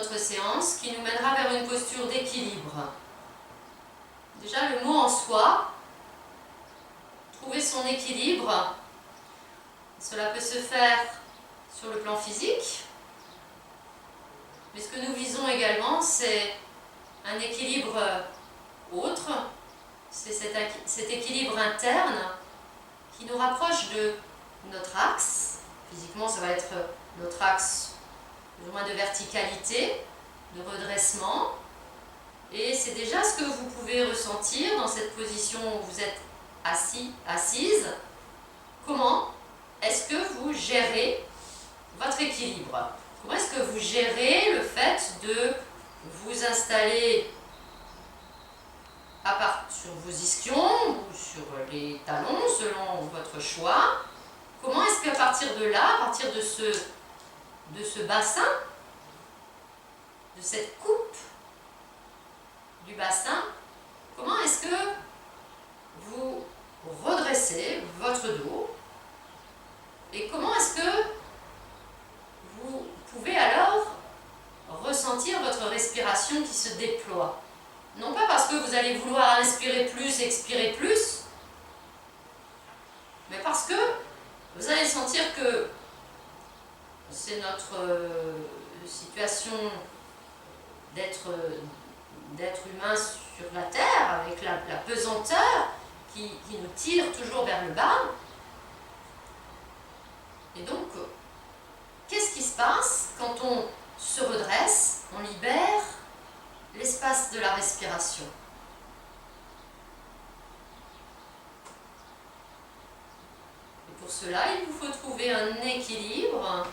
notre séance qui nous mènera vers une posture d'équilibre. Déjà, le mot en soi, trouver son équilibre, cela peut se faire sur le plan physique, mais ce que nous visons également, c'est un équilibre autre, c'est cet équilibre interne qui nous rapproche de notre axe. Physiquement, ça va être notre axe plus ou moins de verticalité, de redressement. Et c'est déjà ce que vous pouvez ressentir dans cette position où vous êtes assise. Comment est-ce que vous gérez votre équilibre? Comment est-ce que vous gérez le fait de vous installer sur vos ischions ou sur les talons selon votre choix? Comment est-ce qu'à partir de là, à partir de ce bassin, de cette coupe du bassin, comment est-ce que vous redressez votre dos et comment est-ce que vous pouvez alors ressentir votre respiration qui se déploie? Non pas parce que vous allez vouloir inspirer plus, expirer plus, mais parce que vous allez sentir que c'est notre situation d'être humain sur la terre, avec la pesanteur qui nous tire toujours vers le bas. Et donc, qu'est-ce qui se passe quand on se redresse, on libère l'espace de la respiration? Et pour cela, il vous faut trouver un équilibre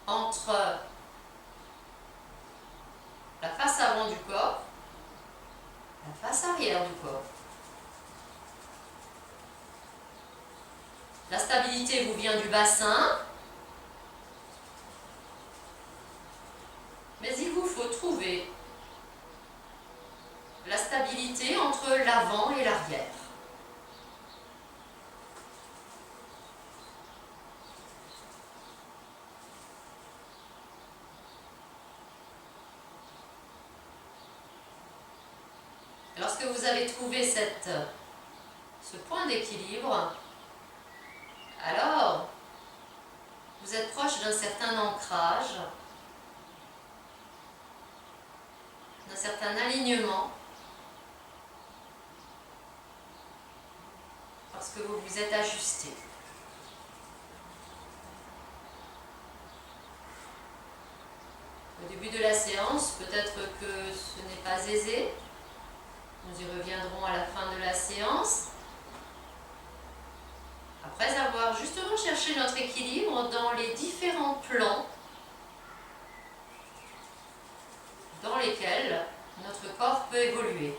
entre la face avant du corps, la face arrière du corps. La stabilité vous vient du bassin, mais il vous faut trouver la stabilité entre l'avant et l'arrière. Lorsque vous avez trouvé ce point d'équilibre, alors vous êtes proche d'un certain ancrage, d'un certain alignement, parce que vous vous êtes ajusté. Au début de la séance, peut-être que ce n'est pas aisé. Nous y reviendrons à la fin de la séance. Après avoir justement cherché notre équilibre dans les différents plans dans lesquels notre corps peut évoluer.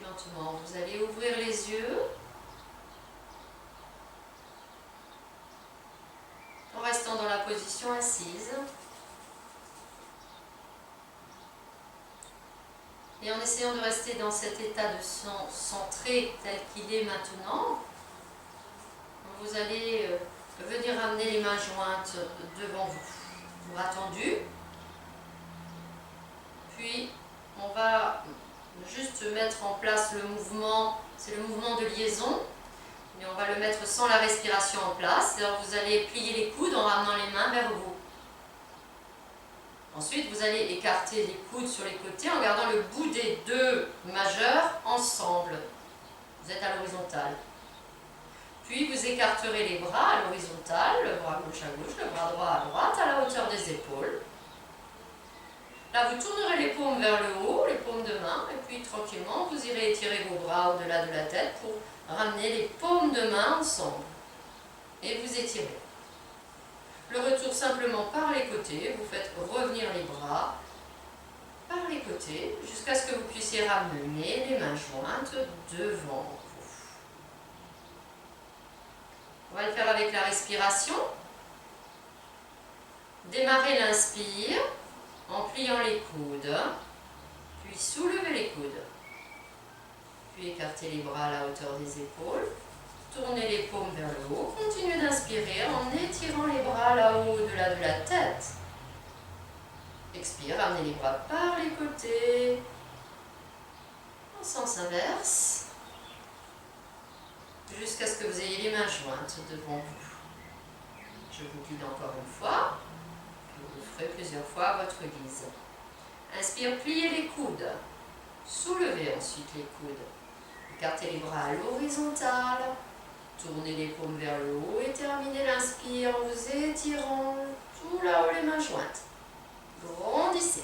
Lentement, vous allez ouvrir les yeux en restant dans la position assise et en essayant de rester dans cet état de centré tel qu'il est maintenant. Vous allez venir amener les mains jointes devant vous, bras tendus, puis on va juste mettre en place le mouvement, c'est le mouvement de liaison, mais on va le mettre sans la respiration en place. Alors vous allez plier les coudes en ramenant les mains vers vous. Ensuite, vous allez écarter les coudes sur les côtés en gardant le bout des deux majeurs ensemble. Vous êtes à l'horizontale. Puis vous écarterez les bras à l'horizontale, le bras gauche à gauche, le bras droit à droite, à la hauteur des épaules. Là, vous tournerez les paumes vers le haut, les paumes de main, et puis tranquillement, vous irez étirer vos bras au-delà de la tête pour ramener les paumes de main ensemble. Et vous étirez. Le retour simplement par les côtés, vous faites revenir les bras par les côtés jusqu'à ce que vous puissiez ramener les mains jointes devant vous. On va le faire avec la respiration. Démarrez l'inspire en pliant les coudes, puis soulevez les coudes, puis écartez les bras à la hauteur des épaules, tournez les paumes vers le haut, continuez d'inspirer en étirant les bras là-haut au-delà de la tête. Expire, ramenez les bras par les côtés, en sens inverse, jusqu'à ce que vous ayez les mains jointes devant vous. Je vous guide encore une fois, puis vous le ferez plusieurs fois à votre guise. Inspire, pliez les coudes, soulevez ensuite les coudes, écartez les bras à l'horizontale, tournez les paumes vers le haut et terminez l'inspire en vous étirant tout là-haut les mains jointes. Grandissez.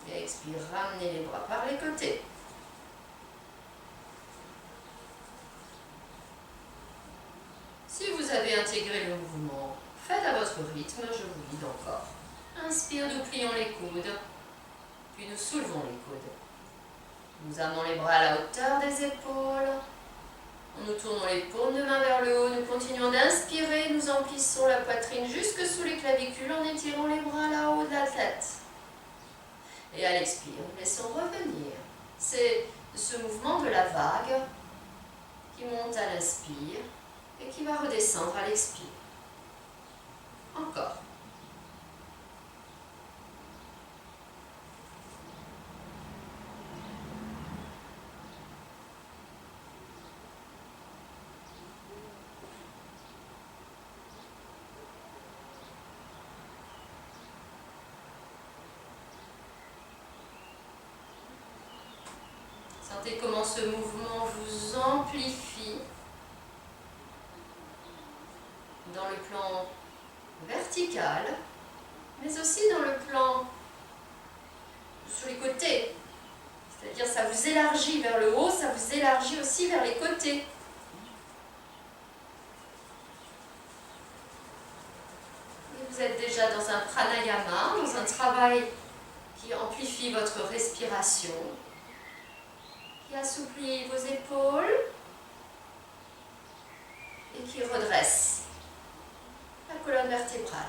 Et expire, ramenez les bras par les côtés. Si vous avez intégré le mouvement, faites à votre rythme, je vous guide encore. Inspire, nous plions les coudes, puis nous soulevons les coudes. Nous amenons les bras à la hauteur des épaules. Nous tournons les paumes de main vers le haut, nous continuons d'inspirer, nous emplissons la poitrine jusque sous les clavicules en étirant les bras là-haut de la tête. Et à l'expire, nous laissons revenir. C'est ce mouvement de la vague qui monte à l'inspire et qui va redescendre à l'expire. Encore. Sentez comment ce mouvement vous amplifie dans le plan vertical, mais aussi dans le plan sur les côtés. C'est-à-dire ça vous élargit vers le haut, ça vous élargit aussi vers les côtés. Et vous êtes déjà dans un pranayama, dans un travail qui amplifie votre respiration, qui assouplit vos épaules et qui redresse la colonne vertébrale.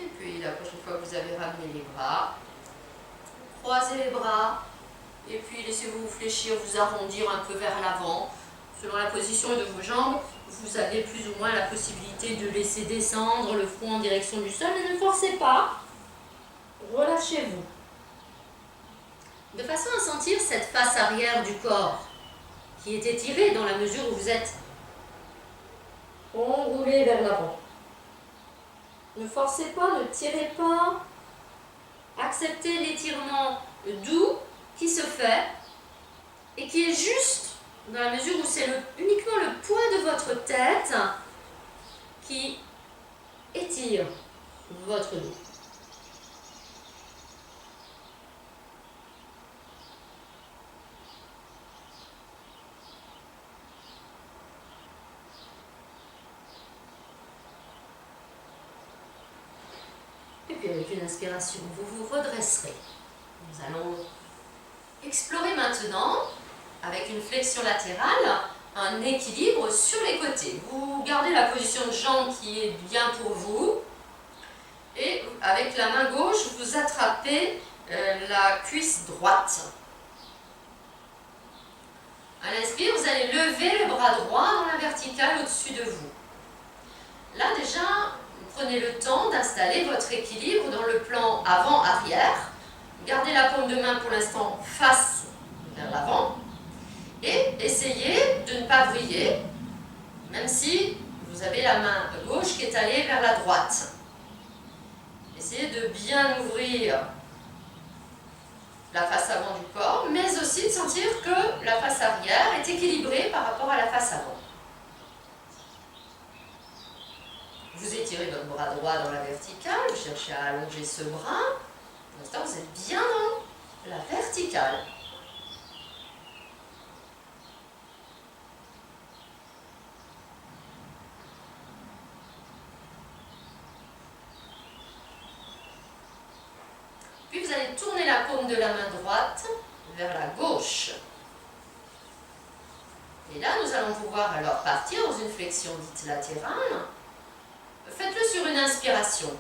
Et puis la prochaine fois que vous avez ramené les bras, croisez les bras et puis laissez-vous vous fléchir, vous arrondir un peu vers l'avant. Selon la position de vos jambes, vous avez plus ou moins la possibilité de laisser descendre le front en direction du sol, mais ne forcez pas. Relâchez-vous. De façon à sentir cette face arrière du corps qui est étirée dans la mesure où vous êtes enroulé vers l'avant. Ne forcez pas, ne tirez pas. Acceptez l'étirement doux qui se fait et qui est juste dans la mesure où c'est uniquement le poids de votre tête qui étire votre dos. Et puis avec une inspiration, vous vous redresserez. Nous allons explorer maintenant, avec une flexion latérale, un équilibre sur les côtés. Vous gardez la position de jambe qui est bien pour vous. Et avec la main gauche, vous attrapez la cuisse droite. À l'inspire, vous allez lever le bras droit dans la verticale au-dessus de vous. Là déjà, prenez le temps d'installer votre équilibre dans le plan avant-arrière. Gardez la paume de main pour l'instant face vers l'avant. Et essayez de ne pas vriller, même si vous avez la main gauche qui est allée vers la droite. Essayez de bien ouvrir la face avant du corps, mais aussi de sentir que la face arrière est équilibrée par rapport à la face avant. Vous étirez votre bras droit dans la verticale, vous cherchez à allonger ce bras. Pour l'instant, vous êtes bien dans la verticale. Puis vous allez tourner la paume de la main droite vers la gauche. Et là, nous allons pouvoir alors partir dans une flexion dite latérale. Faites-le sur une inspiration.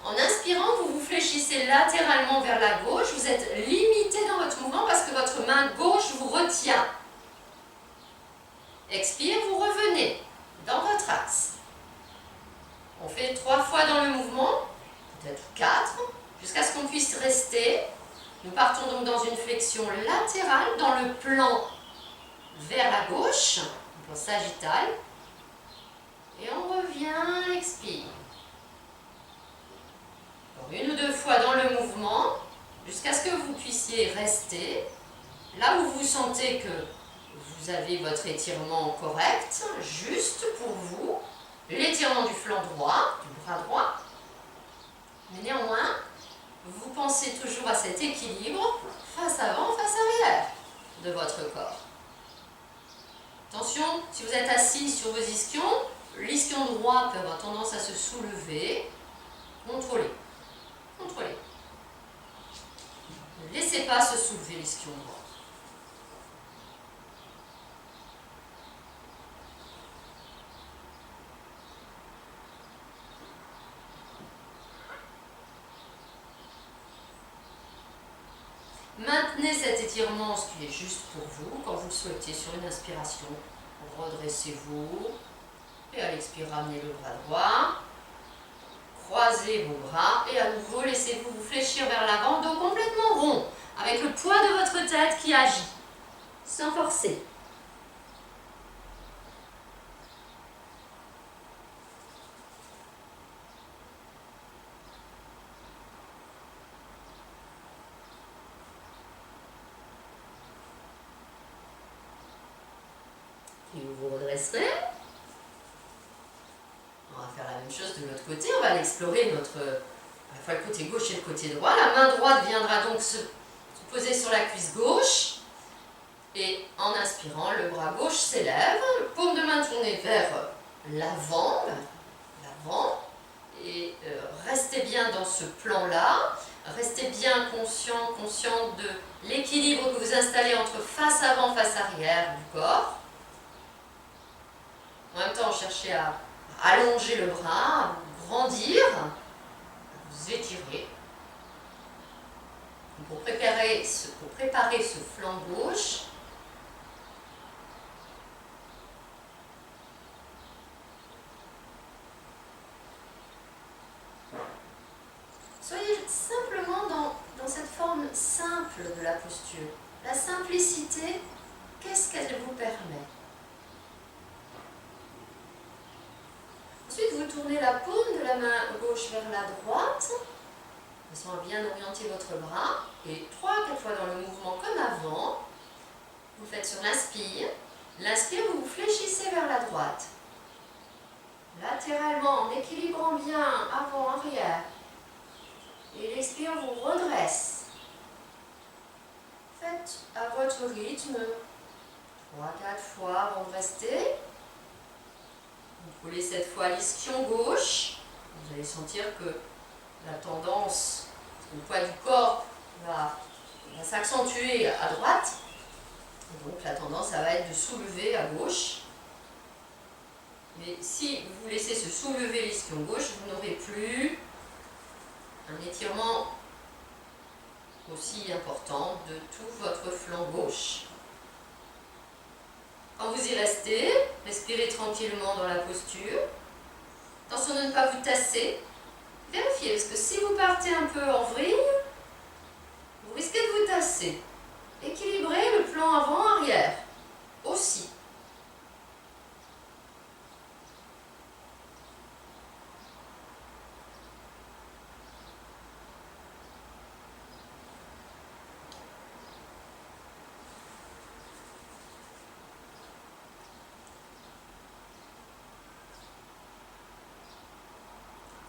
En inspirant, vous vous fléchissez latéralement vers la gauche. Vous êtes limité dans votre mouvement parce que votre main gauche vous retient. Expire, vous revenez dans votre axe. On fait 3 fois dans le mouvement, peut-être 4, jusqu'à ce qu'on puisse rester. Nous partons donc dans une flexion latérale, dans le plan vers la gauche, le plan sagittal. Et on revient, expire. Alors, 1 ou 2 fois dans le mouvement, jusqu'à ce que vous puissiez rester là où vous sentez que vous avez votre étirement correct, juste pour vous, l'étirement du flanc droit, du bras droit. Mais néanmoins, vous pensez toujours à cet équilibre face avant, face arrière de votre corps. Attention, si vous êtes assis sur vos ischions, l'ischion droit peut avoir tendance à se soulever. Contrôlez. Contrôlez. Ne laissez pas se soulever l'ischion droit. Maintenez cet étirement, ce qui est juste pour vous, quand vous le souhaitez, sur une inspiration. Redressez-vous. Et à l'expire, ramenez le bras droit. Croisez vos bras. Et à nouveau, laissez-vous vous fléchir vers l'avant, dos complètement rond, avec le poids de votre tête qui agit, sans forcer. Et vous vous redresserez. On va faire la même chose de l'autre côté. On va aller explorer à la fois le côté gauche et le côté droit. La main droite viendra donc se poser sur la cuisse gauche. Et en inspirant, le bras gauche s'élève. Paume de main tournée vers l'avant. Et restez bien dans ce plan-là. Restez bien consciente de l'équilibre que vous installez entre face avant, face arrière du corps. En même temps, cherchez à allonger le bras, à grandir, à vous étirer. Pour préparer ce flanc gauche, soyez simplement dans cette forme simple de la posture. La simplicité, qu'est-ce qu'elle vous permet? Ensuite, vous tournez la paume de la main gauche vers la droite, de façon à bien orienter votre bras. Et 3-4 fois dans le mouvement comme avant. Vous faites sur l'inspire. L'inspire, vous vous fléchissez vers la droite. Latéralement, en équilibrant bien avant, arrière. Et l'expire vous redresse. Faites à votre rythme 3-4 fois avant de rester. Contrôlez cette fois l'ischion gauche. Vous allez sentir que la tendance, le poids du corps va s'accentuer à droite. Et donc la tendance, ça va être de soulever à gauche. Mais si vous laissez se soulever l'ischion gauche, vous n'aurez plus un étirement aussi important de tout votre flanc gauche. Quand vous y restez, respirez tranquillement dans la posture. Attention de ne pas vous tasser. Vérifiez, parce que si vous partez un peu en vrille, vous risquez de vous tasser. Équilibrez le plan avant-arrière aussi.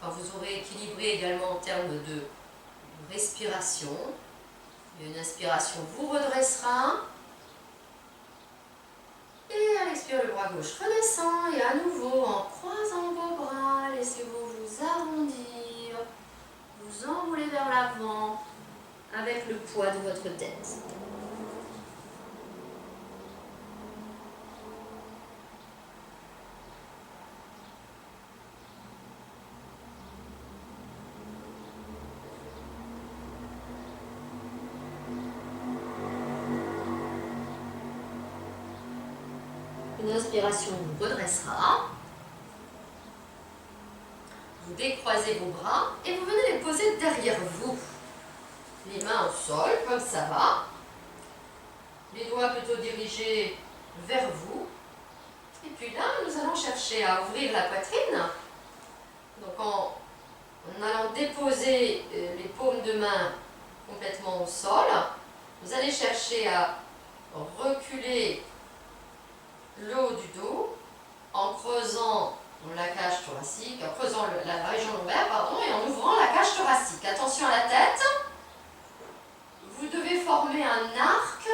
Quand vous aurez équilibré également en termes de respiration, une inspiration vous redressera. Et à l'expire, le bras gauche redescend. Et à nouveau, en croisant vos bras, laissez-vous vous arrondir, vous enrouler vers l'avant. avec le poids de votre tête. Une inspiration vous redressera. Vous décroisez vos bras et vous venez les poser derrière vous. Les mains au sol, comme ça va. Les doigts plutôt dirigés vers vous. Et puis là, nous allons chercher à ouvrir la poitrine. Donc en allant déposer les paumes de main complètement au sol, vous allez chercher à reculer le haut du dos en creusant la cage thoracique, en creusant la région lombaire, pardon, et en ouvrant la cage thoracique. Attention à la tête. Vous devez former un arc.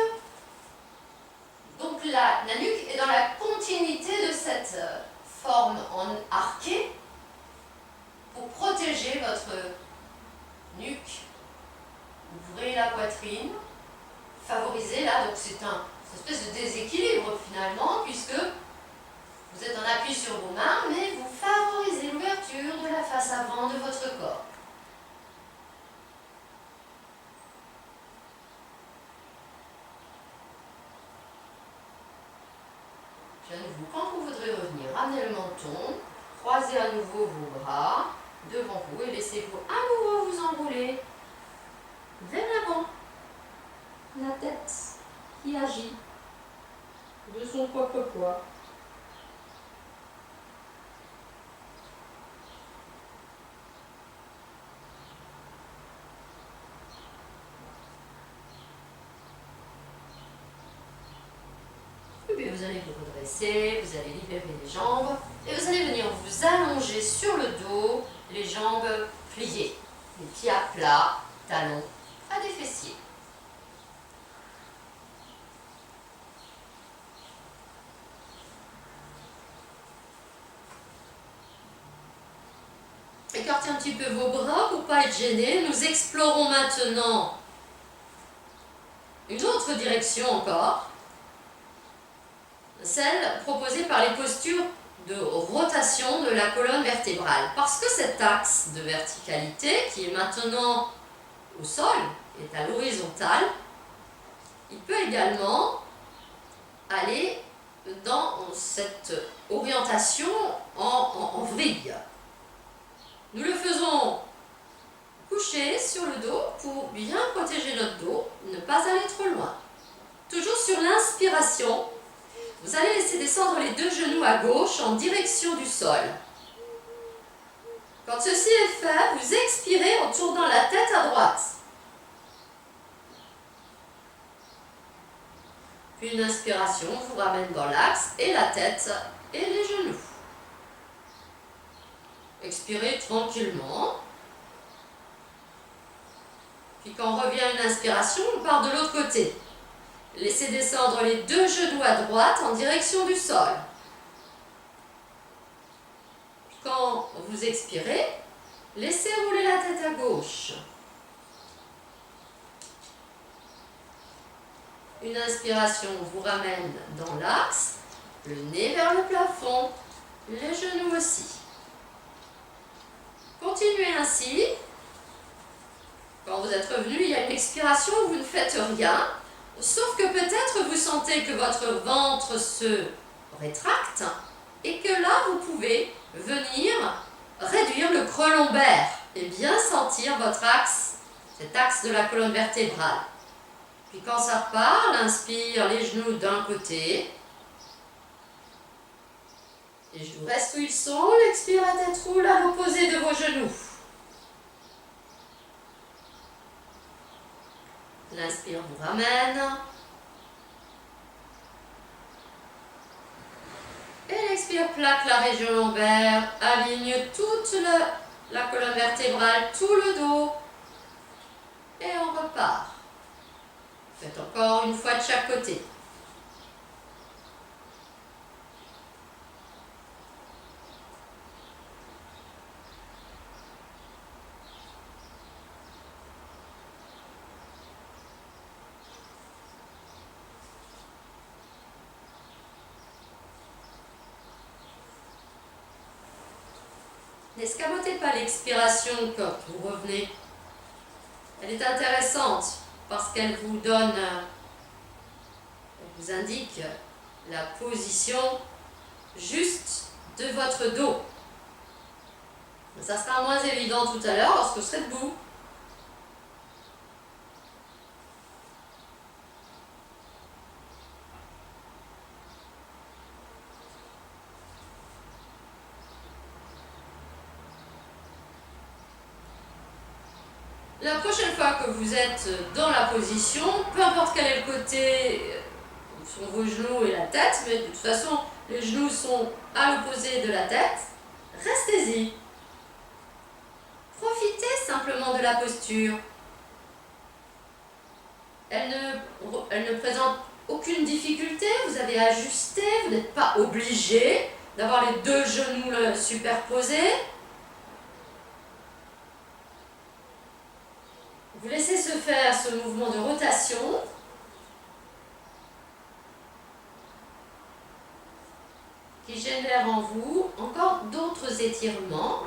Donc la nuque est dans la continuité de cette forme en arqué pour protéger votre nuque. Ouvrez la poitrine, favorisez là, donc c'est une espèce de déséquilibre finalement, puisque vous êtes en appui sur vos mains, mais vous favorisez l'ouverture de la face avant de votre corps. Puis à nouveau, quand vous voudrez revenir, ramenez le menton, croisez à nouveau vos bras devant vous et laissez-vous à nouveau vous enrouler vers l'avant. La tête qui agit de son propre poids. Vous allez vous redresser, vous allez libérer les jambes et vous allez venir vous allonger sur le dos, les jambes pliées, les pieds à plat, talons à des fessiers. Écartez un petit peu vos bras pour ne pas être gêné. Nous explorons maintenant une autre direction encore. Celle proposée par les postures de rotation de la colonne vertébrale. Parce que cet axe de verticalité, qui est maintenant au sol, est à l'horizontale, il peut également aller dans cette orientation en vrille. Nous le faisons coucher sur le dos pour bien protéger notre dos, ne pas aller trop loin. Toujours sur l'inspiration, vous allez laisser descendre les deux genoux à gauche en direction du sol. Quand ceci est fait, vous expirez en tournant la tête à droite. Puis une inspiration vous ramène dans l'axe et la tête et les genoux. Expirez tranquillement. Puis quand on revient à une inspiration, on part de l'autre côté. Laissez descendre les deux genoux à droite en direction du sol. Quand vous expirez, laissez rouler la tête à gauche. Une inspiration vous ramène dans l'axe, le nez vers le plafond, les genoux aussi. Continuez ainsi. Quand vous êtes revenu, il y a une expiration où vous ne faites rien. Sauf que peut-être vous sentez que votre ventre se rétracte et que là, vous pouvez venir réduire le creux lombaire et bien sentir votre axe, cet axe de la colonne vertébrale. Puis quand ça repart, inspire les genoux d'un côté. Les genoux restent où ils sont, l'expire à tête roule à l'opposé de vos genoux. L'inspire vous ramène. Et l'expire plaque la région lombaire, aligne toute la colonne vertébrale, tout le dos. Et on repart. Faites encore une fois de chaque côté. N'escamotez pas l'expiration quand vous revenez. Elle est intéressante parce qu'elle vous donne, elle vous indique la position juste de votre dos. Ça sera moins évident tout à l'heure lorsque vous serez debout. La prochaine fois que vous êtes dans la position, peu importe quel est le côté où sont vos genoux et la tête, mais de toute façon, les genoux sont à l'opposé de la tête, restez-y. Profitez simplement de la posture. Elle ne présente aucune difficulté, vous avez ajusté, vous n'êtes pas obligé d'avoir les deux genoux superposés. Vous laissez se faire ce mouvement de rotation. Qui génère en vous encore d'autres étirements.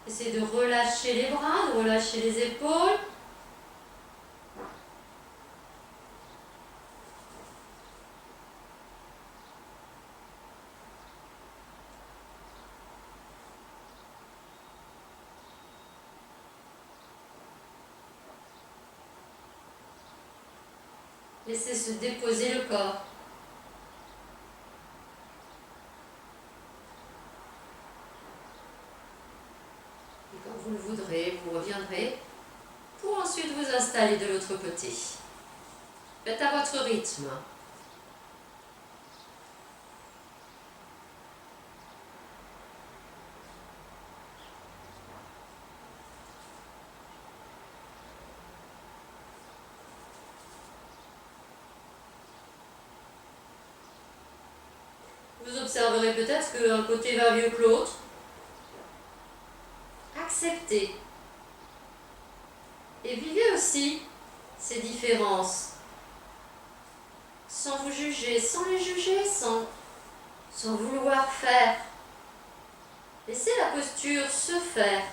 Essayez de relâcher les bras, de relâcher les épaules. Laissez se déposer le corps. Et quand vous le voudrez, vous reviendrez pour ensuite vous installer de l'autre côté. Faites à votre rythme. Vous observerez peut-être qu'un côté va mieux que l'autre. Acceptez. Et vivez aussi ces différences. Sans vous juger, sans les juger, sans vouloir faire. Laissez la posture se faire.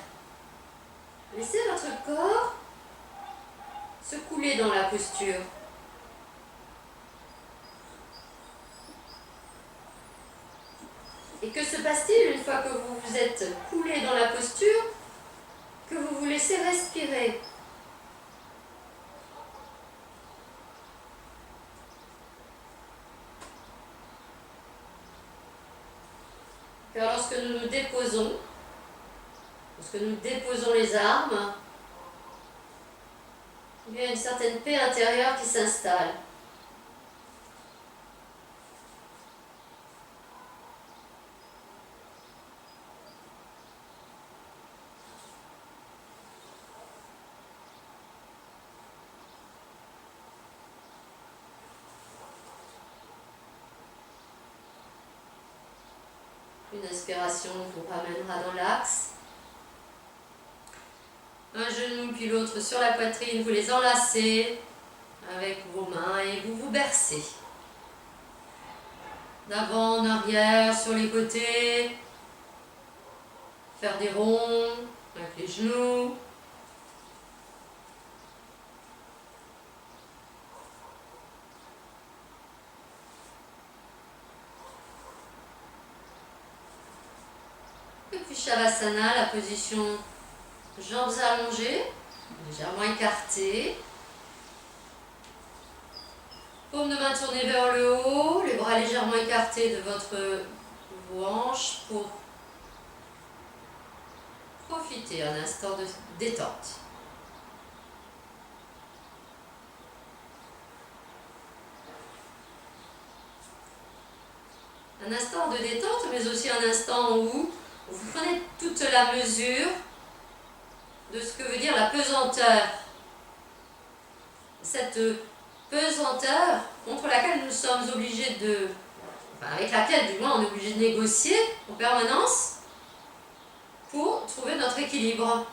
Laissez votre corps se couler dans la posture. Et que se passe-t-il une fois que vous vous êtes coulé dans la posture, que vous vous laissez respirer? Car lorsque nous nous déposons, lorsque nous déposons les armes, il y a une certaine paix intérieure qui s'installe. Une inspiration vous ramènera dans l'axe. Un genou puis l'autre sur la poitrine, vous les enlacez avec vos mains et vous vous bercez. D'avant, en arrière, sur les côtés. Faire des ronds avec les genoux. Et puis Shavasana, la position jambes allongées, légèrement écartées. Paume de main tournée vers le haut, les bras légèrement écartés de votre hanche pour profiter un instant de détente. Un instant de détente, mais aussi un instant où vous prenez toute la mesure de ce que veut dire la pesanteur. Cette pesanteur contre laquelle nous sommes obligés avec laquelle du moins on est obligé de négocier en permanence pour trouver notre équilibre.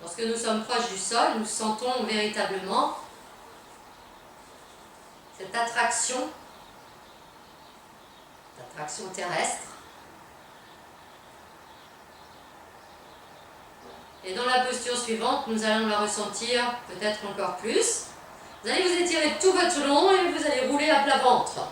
Lorsque nous sommes proches du sol, nous sentons véritablement cette attraction terrestre. Et dans la posture suivante, nous allons la ressentir peut-être encore plus. Vous allez vous étirer tout votre long et vous allez rouler à plat ventre.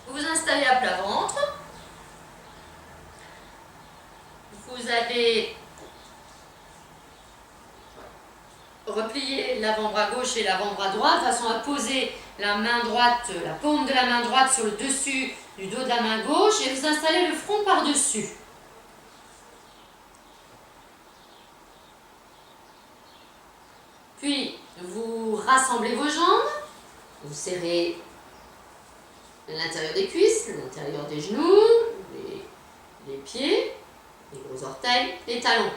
Vous vous installez à plat ventre. Vous allez replier l'avant-bras gauche et l'avant-bras droit de façon à poser la main droite, la paume de la main droite sur le dessus du dos de la main gauche et vous installez le front par-dessus. Puis, vous rassemblez vos jambes, vous serrez l'intérieur des cuisses, l'intérieur des genoux, les pieds, les gros orteils, les talons.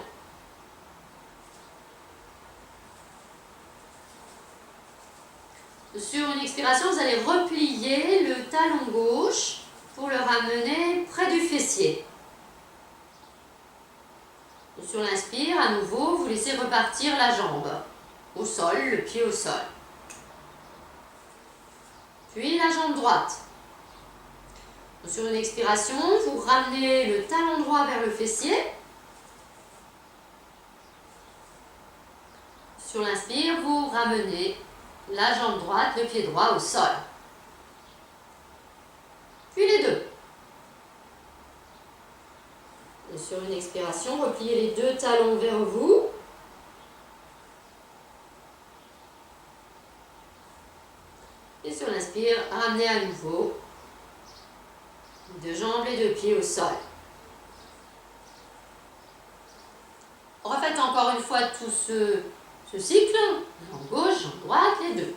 Sur une expiration, vous allez replier le talon gauche pour le ramener près du fessier. Sur l'inspire, à nouveau, vous laissez repartir la jambe au sol, le pied au sol. Puis la jambe droite. Sur une expiration, vous ramenez le talon droit vers le fessier. Sur l'inspire, vous ramenez la jambe droite, le pied droit au sol. Puis les deux. Et sur une expiration, repliez les deux talons vers vous. Et sur l'inspire, ramenez à nouveau les deux jambes, les deux pieds au sol. Refaites encore une fois tout ce cycle, jambe gauche, jambe droite, les deux.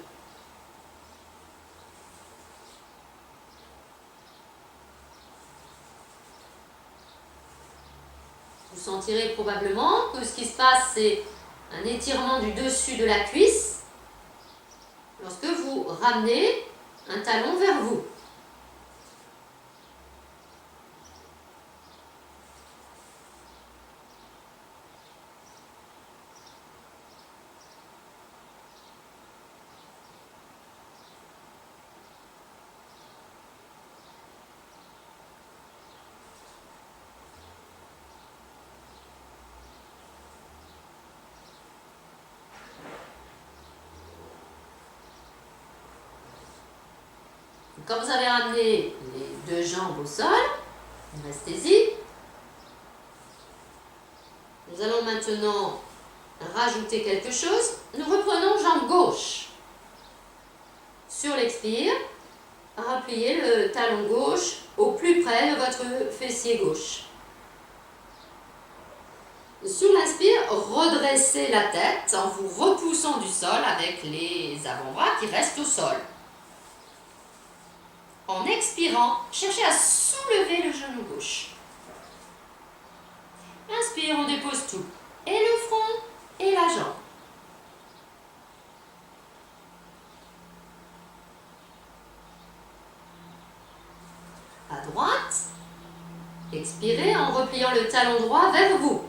Vous sentirez probablement que ce qui se passe, c'est un étirement du dessus de la cuisse lorsque vous ramenez un talon vers vous. Quand vous avez ramené les deux jambes au sol, restez-y. Nous allons maintenant rajouter quelque chose. Nous reprenons jambe gauche. Sur l'expire, repliez le talon gauche au plus près de votre fessier gauche. Sur l'inspire, redressez la tête en vous repoussant du sol avec les avant-bras qui restent au sol. En expirant, cherchez à soulever le genou gauche. Inspire, on dépose tout. Et le front et la jambe. À droite, expirez en repliant le talon droit vers vous.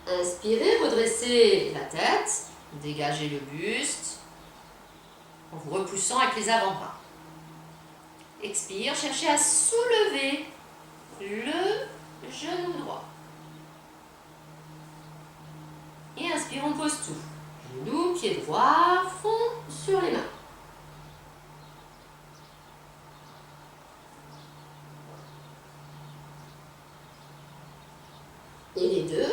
Inspirez, redressez la tête, dégagez le buste en vous repoussant avec les avant-bras. Expire, cherchez à soulever le genou droit. Et inspire, on pose tout. Genou, pied droit, fond sur les mains. Et les deux.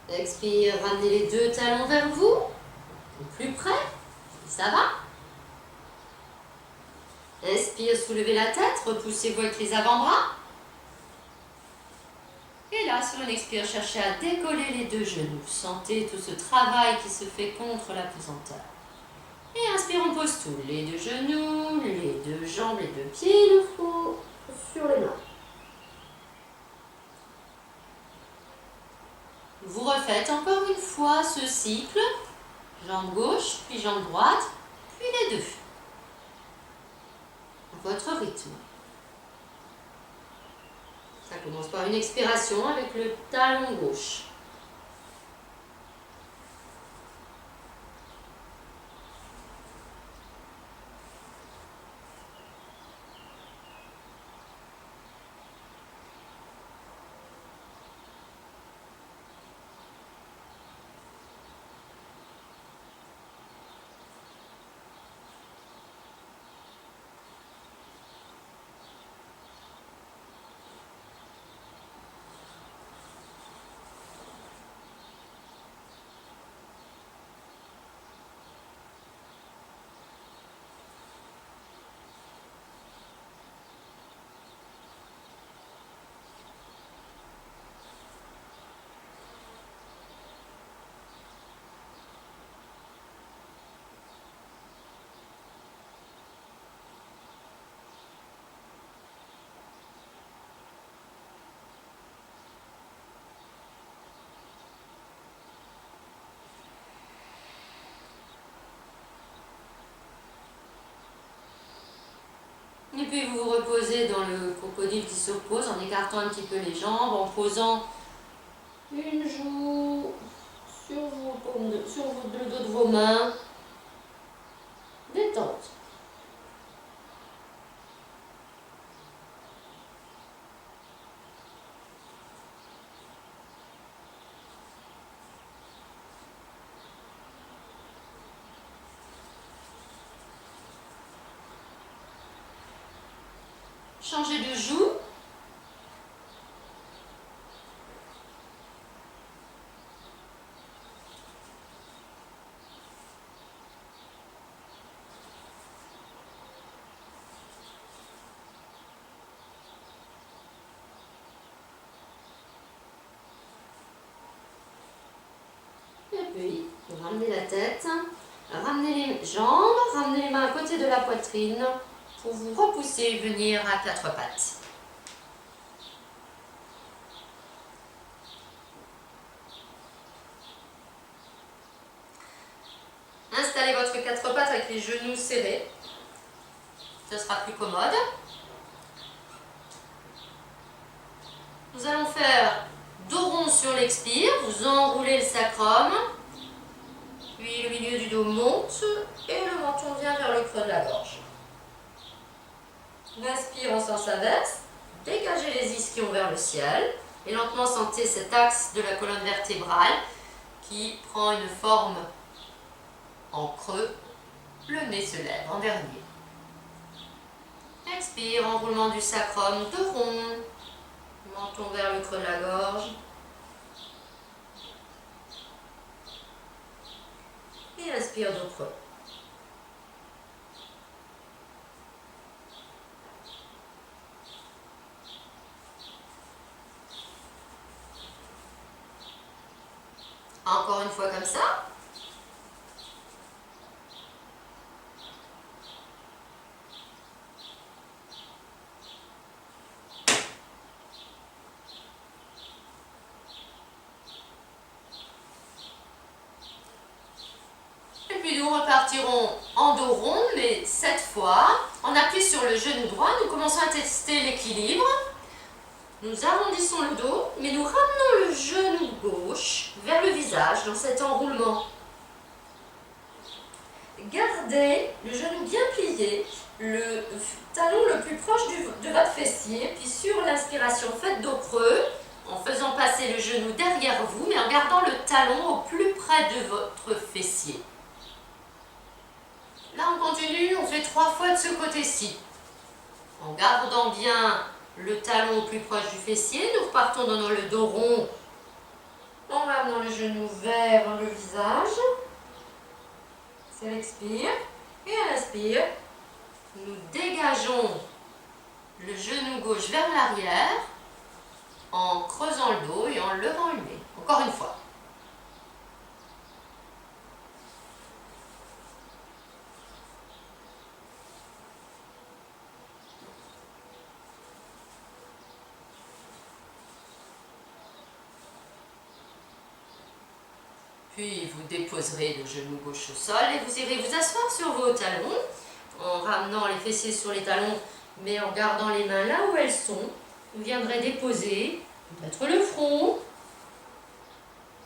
Expire, ramenez les deux talons vers vous. Plus près, ça va. Inspire, soulevez la tête, repoussez-vous avec les avant-bras. Et là, sur une expire, cherchez à décoller les deux genoux. Sentez tout ce travail qui se fait contre la pesanteur. Et inspire, on pose tout. Les deux genoux, les deux jambes, les deux pieds, le front sur les mains. Vous refaites encore une fois ce cycle. Jambe gauche, puis jambe droite, puis les deux. votre rythme. Ça commence par une expiration avec le talon gauche. Et puis vous vous reposez dans le crocodile qui se pose en écartant un petit peu les jambes, en posant une joue sur, le dos de vos mains. Détente. Changez de joue. Et puis, vous ramenez la tête, ramenez les jambes, ramenez les mains à côté de la poitrine pour vous repousser et venir à quatre pattes. Installez votre quatre pattes avec les genoux serrés. Ce sera plus commode. Nous allons faire dos rond sur l'expire. Vous enroulez le sacrum. Puis le milieu du dos monte et le menton vient vers le creux de la gorge. Inspire en sens inverse. Dégagez les ischions vers le ciel. Et lentement sentez cet axe de la colonne vertébrale qui prend une forme en creux. Le nez se lève en dernier. Expire, enroulement du sacrum, dos rond. Menton vers le creux de la gorge. Et inspire, dos creux. Encore une fois comme ça. Et puis nous repartirons en dos rond, mais cette fois, on appuie sur le genou droit, nous commençons à tester l'équilibre. Nous arrondissons le dos, mais nous ramenons le genou gauche vers le visage dans cet enroulement. Gardez le genou bien plié, le talon le plus proche de votre fessier, puis sur l'inspiration, faites dos creux, en faisant passer le genou derrière vous, mais en gardant le talon au plus près de votre fessier. Là, on continue, on fait 3 fois de ce côté-ci. En gardant bien le talon au plus proche du fessier, nous repartons dans le dos rond en ramenant le genou vers le visage. C'est l'expire. Et à l'inspire, nous dégageons le genou gauche vers l'arrière en creusant le dos et en levant le nez. Encore une fois. Puis vous déposerez le genou gauche au sol et vous irez vous asseoir sur vos talons en ramenant les fessiers sur les talons, mais en gardant les mains là où elles sont. Vous viendrez déposer peut-être le front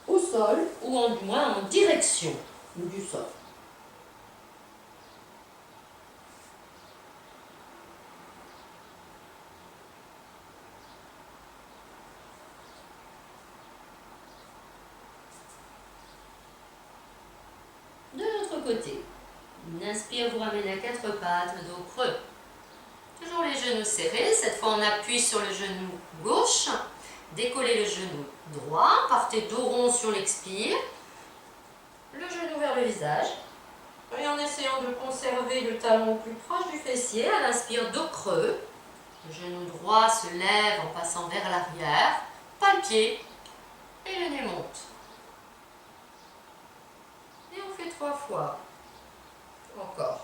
au sol ou du moins en direction du sol. De l'autre côté, une inspire vous ramène à quatre pattes, dos creux. Toujours les genoux serrés, cette fois on appuie sur le genou gauche, décollez le genou droit, partez dos rond sur l'expire, le genou vers le visage, et en essayant de conserver le talon plus proche du fessier, à l'inspire dos creux, le genou droit se lève en passant vers l'arrière, pas le pied, et le nez monte. Et on fait 3 fois. Encore.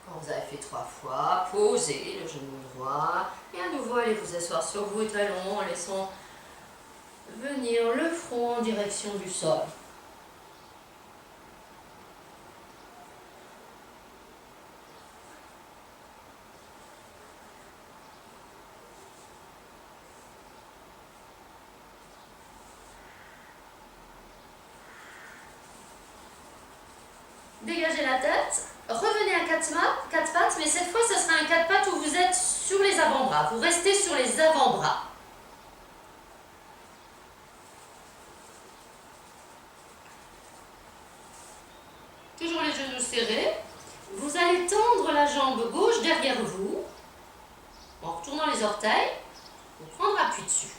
Quand vous avez fait 3 fois, posez le genou droit et à nouveau allez vous asseoir sur vos talons en laissant venir le front en direction du sol. Dégagez la tête, revenez à 4 pattes, mais cette fois ce sera un 4 pattes où vous êtes sur les avant-bras. Vous restez sur les avant-bras. Toujours les genoux serrés. Vous allez tendre la jambe gauche derrière vous, en retournant les orteils, pour prendre appui dessus.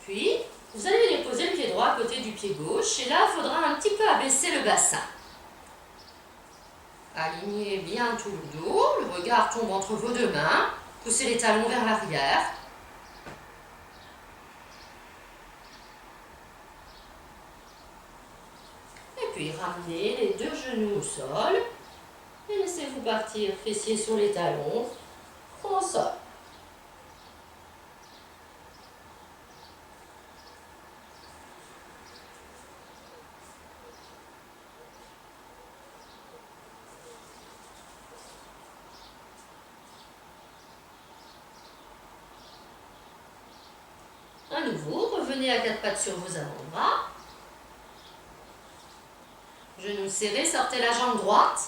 Puis, vous allez venir poser le pied droit à côté du pied gauche, et là, il faudra un petit peu abaisser le bassin. Alignez bien tout le dos, le regard tombe entre vos deux mains, poussez les talons vers l'arrière. Et puis ramenez les deux genoux au sol et laissez-vous partir, fessiers sur les talons, front au sol. À nouveau, revenez à 4 pattes sur vos avant-bras. Genoux serrés, sortez la jambe droite.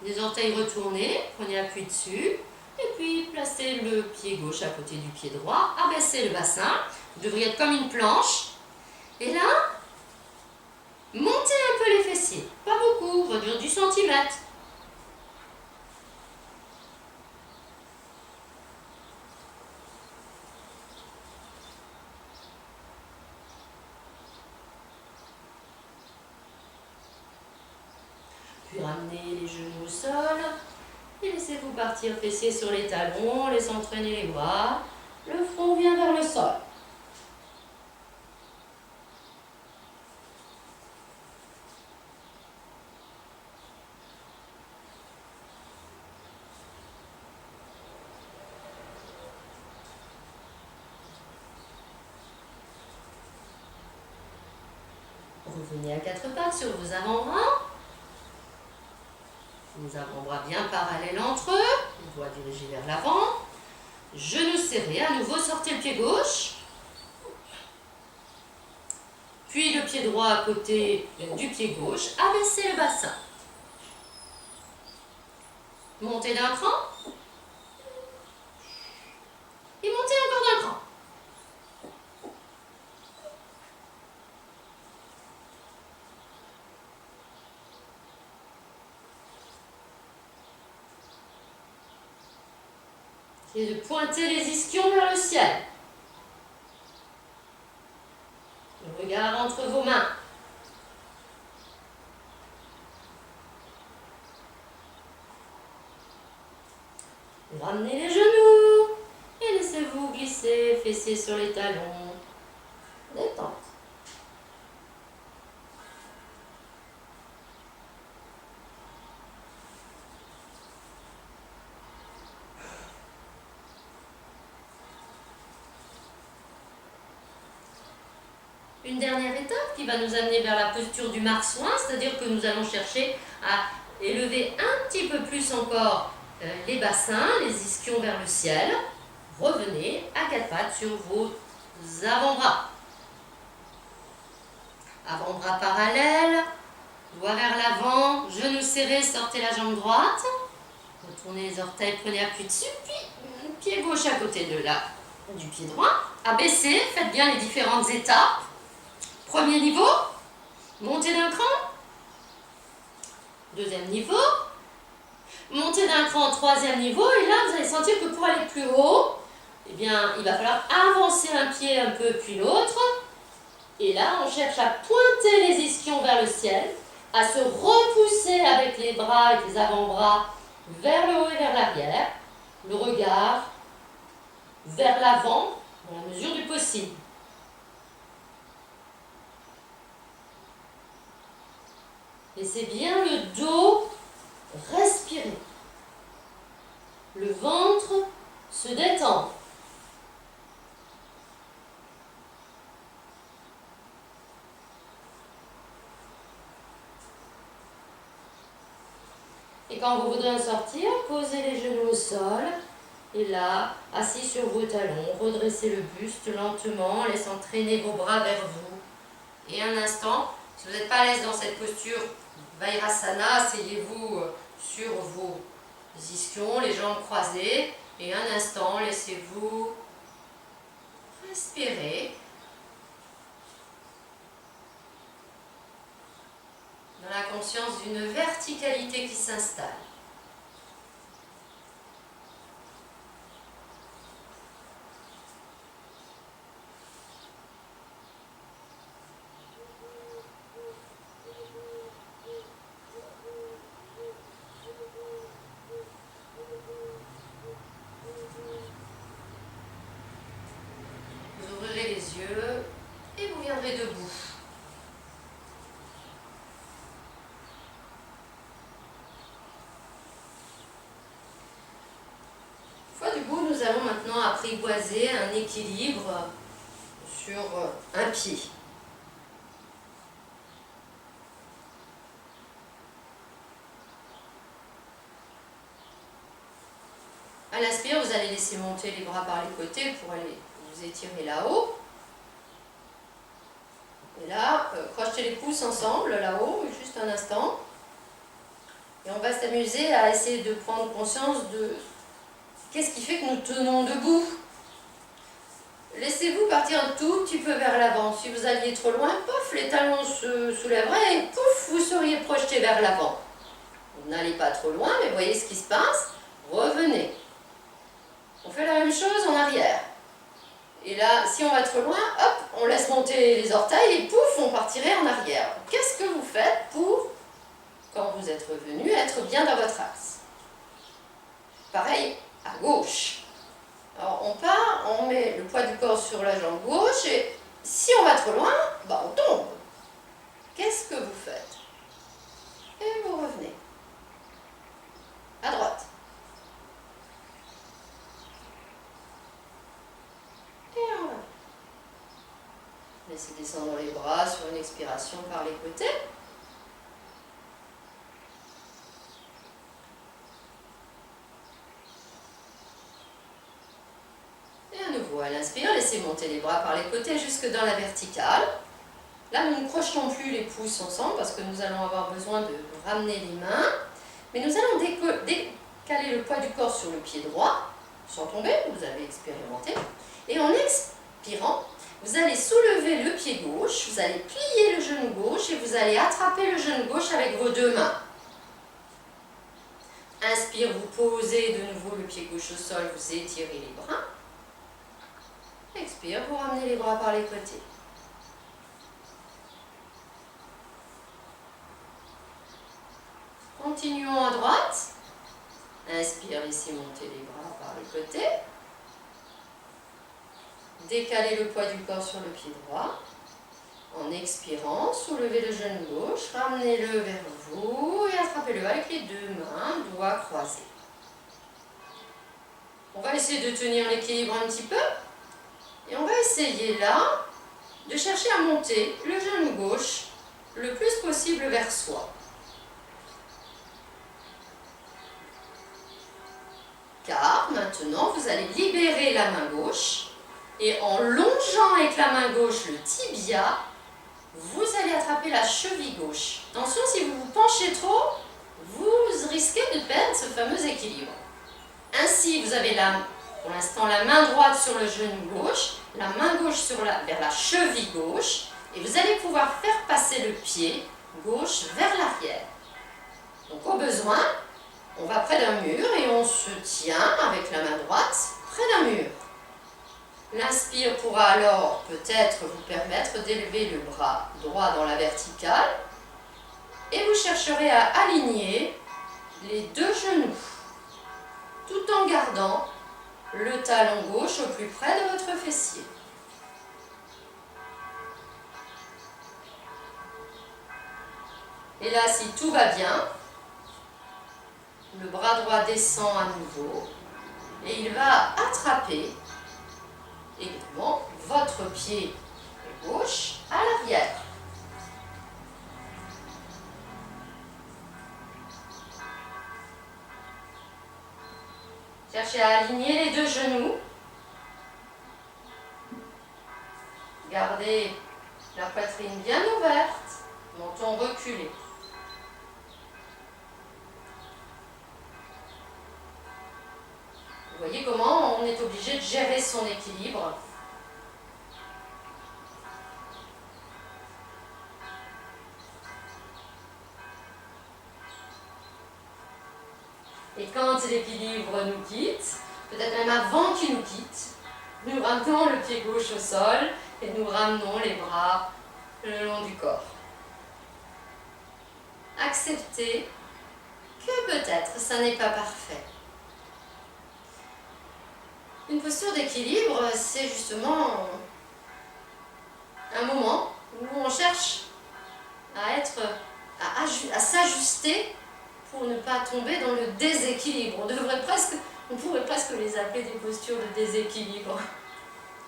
Les orteils retournés, prenez appui dessus. Et puis, placez le pied gauche à côté du pied droit. Abaissez le bassin. Vous devriez être comme une planche. Et là, montez un peu les fessiers. Pas beaucoup, réduire du centimètre. Puis ramenez les genoux au sol et laissez-vous partir fessiers sur les talons, laissez entraîner les bras. Le front vient vers le sol. Revenez à 4 pattes sur vos avant-bras. Les avant-bras bien parallèles entre eux, les doigts dirigés vers l'avant. Genoux serrés, à nouveau sortez le pied gauche. Puis le pied droit à côté du pied gauche, abaissez le bassin. Montez d'un cran. Et montez encore d'un cran. Essayez de pointer les ischions vers le ciel. Le regard entre vos mains. Ramenez les genoux. vous glissez, fessiers sur les talons. Détente. Une dernière étape qui va nous amener vers la posture du marsouin, c'est-à-dire que nous allons chercher à élever un petit peu plus encore les bassins, les ischions vers le ciel. Revenez à quatre pattes sur vos avant-bras. Avant-bras parallèles, doigts vers l'avant, genoux serrés, sortez la jambe droite. Retournez les orteils, prenez appui dessus, puis pied gauche à côté de là, du pied droit. Abaissez, faites bien les différentes étapes. Premier niveau, montée d'un cran. Deuxième niveau, montée d'un cran, troisième niveau. Et là, vous allez sentir que pour aller plus haut, eh bien, il va falloir avancer un pied un peu, puis l'autre. Et là, on cherche à pointer les ischions vers le ciel, à se repousser avec les bras, avec les avant-bras, vers le haut et vers l'arrière. Le regard vers l'avant, dans la mesure du possible. Laissez bien le dos respirer. Le ventre se détend. Et quand vous voudrez en sortir, posez les genoux au sol. Et là, assis sur vos talons, redressez le buste lentement en laissant traîner vos bras vers vous. Et un instant, si vous n'êtes pas à l'aise dans cette posture Vairasana, asseyez-vous sur vos ischions, les jambes croisées. Et un instant, laissez-vous respirer. Dans la conscience d'une verticalité qui s'installe. Vous ouvrirez les yeux et vous viendrez debout. Nous allons maintenant apprivoiser un équilibre sur un pied. À l'inspire, vous allez laisser monter les bras par les côtés pour aller vous étirer là-haut. Et là, crochetez les pouces ensemble là-haut, juste un instant. Et on va s'amuser à essayer de prendre conscience de qu'est-ce qui fait que nous tenons debout. Laissez-vous partir un tout petit peu vers l'avant. Si vous alliez trop loin, pouf, les talons se soulèveraient et pouf, vous seriez projeté vers l'avant. Vous n'allez pas trop loin, mais voyez ce qui se passe. Revenez. On fait la même chose en arrière. Et là, si on va trop loin, hop, on laisse monter les orteils et pouf, on partirait en arrière. Qu'est-ce que vous faites pour, quand vous êtes revenu, être bien dans votre axe? Pareil à gauche. Alors on part, on met le poids du corps sur la jambe gauche et si on va trop loin, on tombe. Qu'est-ce que vous faites? Et vous revenez. À droite. Et on revient. Laissez descendre les bras sur une expiration par les côtés. À l'inspire, laissez monter les bras par les côtés jusque dans la verticale. Là, nous ne crochetons plus les pouces ensemble parce que nous allons avoir besoin de ramener les mains. Mais nous allons décaler le poids du corps sur le pied droit, sans tomber, vous avez expérimenté. Et en expirant, vous allez soulever le pied gauche, vous allez plier le genou gauche et vous allez attraper le genou gauche avec vos deux mains. Inspire, vous posez de nouveau le pied gauche au sol, vous étirez les bras. Expire, vous ramenez les bras par les côtés. Continuons à droite. Inspire, laissez monter les bras par les côtés. Décalez le poids du corps sur le pied droit. En expirant, soulevez le genou gauche, ramenez-le vers vous et attrapez-le avec les deux mains, doigts croisés. On va essayer de tenir l'équilibre un petit peu. Et on va essayer là de chercher à monter le genou gauche le plus possible vers soi. Car maintenant, vous allez libérer la main gauche et en longeant avec la main gauche le tibia, vous allez attraper la cheville gauche. Attention, si vous vous penchez trop, vous risquez de perdre ce fameux équilibre. Ainsi, vous avez pour l'instant la main droite sur le genou gauche, la main gauche vers la cheville gauche, et vous allez pouvoir faire passer le pied gauche vers l'arrière. Donc au besoin, on va près d'un mur et on se tient avec la main droite près d'un mur. L'inspire pourra alors peut-être vous permettre d'élever le bras droit dans la verticale et vous chercherez à aligner les deux genoux tout en gardant le talon gauche au plus près de votre fessier. Et là, si tout va bien, le bras droit descend à nouveau et il va attraper également votre pied gauche à l'arrière. Cherchez à aligner les deux genoux. Gardez la poitrine bien ouverte, menton reculé. Vous voyez comment on est obligé de gérer son équilibre. Et quand l'équilibre nous quitte, peut-être même avant qu'il nous quitte, nous ramenons le pied gauche au sol et nous ramenons les bras le long du corps. Acceptez que peut-être ça n'est pas parfait. Une posture d'équilibre, c'est justement un moment où on cherche à s'ajuster pour ne pas tomber dans le déséquilibre. On pourrait presque les appeler des postures de déséquilibre,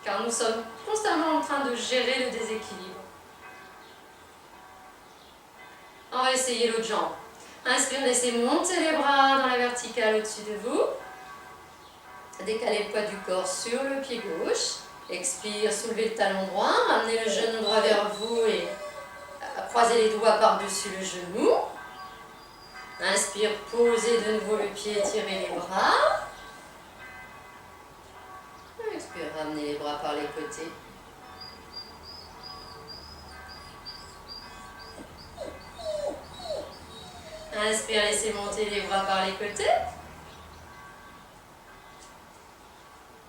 car nous sommes constamment en train de gérer le déséquilibre. On va essayer l'autre jambe. Inspire, laissez monter les bras dans la verticale au-dessus de vous. Décalez le poids du corps sur le pied gauche. Expire, soulevez le talon droit, ramenez le genou droit vers vous et croisez les doigts par-dessus le genou. Inspire, posez de nouveau le pied, tirez les bras. Expire, ramenez les bras par les côtés. Inspire, laissez monter les bras par les côtés.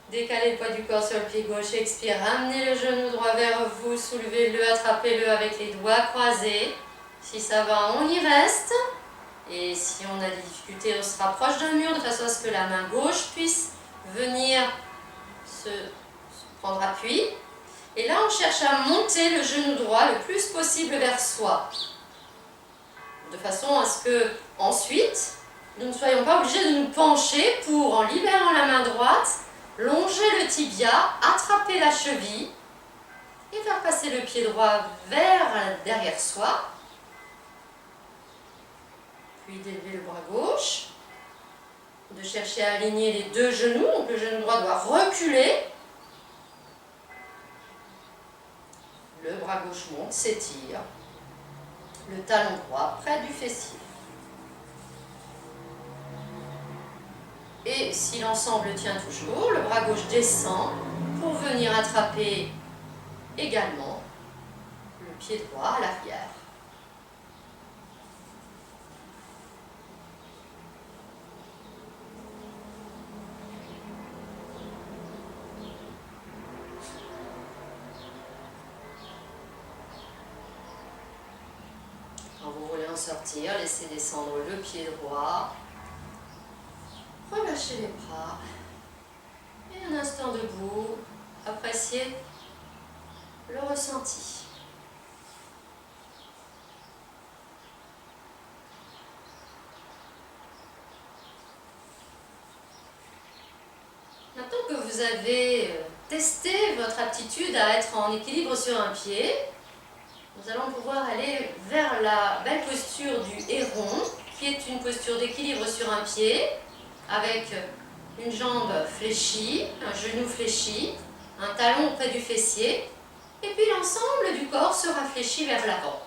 Décalez le poids du corps sur le pied gauche, expire, ramenez le genou droit vers vous, soulevez-le, attrapez-le avec les doigts croisés. Si ça va, on y reste. Et si on a des difficultés, on se rapproche d'un mur de façon à ce que la main gauche puisse venir se prendre appui. Et là, on cherche à monter le genou droit le plus possible vers soi. De façon à ce que, ensuite, nous ne soyons pas obligés de nous pencher pour, en libérant la main droite, longer le tibia, attraper la cheville et faire passer le pied droit derrière soi. Puis d'élever le bras gauche, de chercher à aligner les deux genoux. Donc le genou droit doit reculer. Le bras gauche monte, s'étire. Le talon droit près du fessier. Et si l'ensemble tient toujours, le bras gauche descend pour venir attraper également le pied droit à l'arrière. Quand vous voulez en sortir, laissez descendre le pied droit. Relâchez les bras. Et un instant debout, apprécier le ressenti. Maintenant que vous avez testé votre aptitude à être en équilibre sur un pied, nous allons pouvoir aller vers la belle posture du héron, qui est une posture d'équilibre sur un pied, avec une jambe fléchie, un genou fléchi, un talon auprès du fessier, et puis l'ensemble du corps sera fléchi vers l'avant.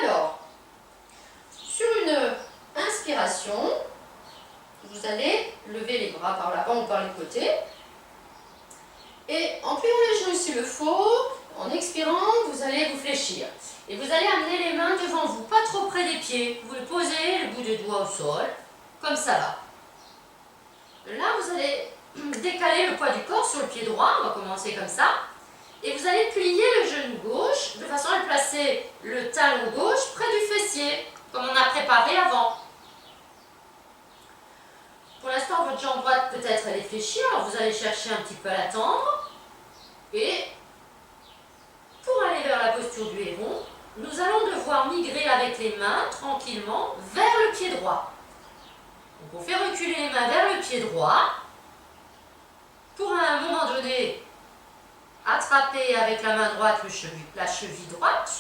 Alors, sur une inspiration, vous allez lever les bras par l'avant ou par les côtés, et en pliant les genoux s'il le faut, en expirant, vous allez vous fléchir. Et vous allez amener les mains devant vous, pas trop près des pieds. Vous posez le bout des doigts au sol, comme ça là. Là, vous allez décaler le poids du corps sur le pied droit, on va commencer comme ça. Et vous allez plier le genou gauche, de façon à placer le talon gauche près du fessier, comme on a préparé avant. Pour l'instant, votre jambe droite, peut-être, elle est fléchie, alors vous allez chercher un petit peu à la tendre. Et pour aller vers la posture du héron, nous allons devoir migrer avec les mains, tranquillement, vers le pied droit. Donc on fait reculer les mains vers le pied droit, pour à un moment donné, attraper avec la main droite la cheville droite.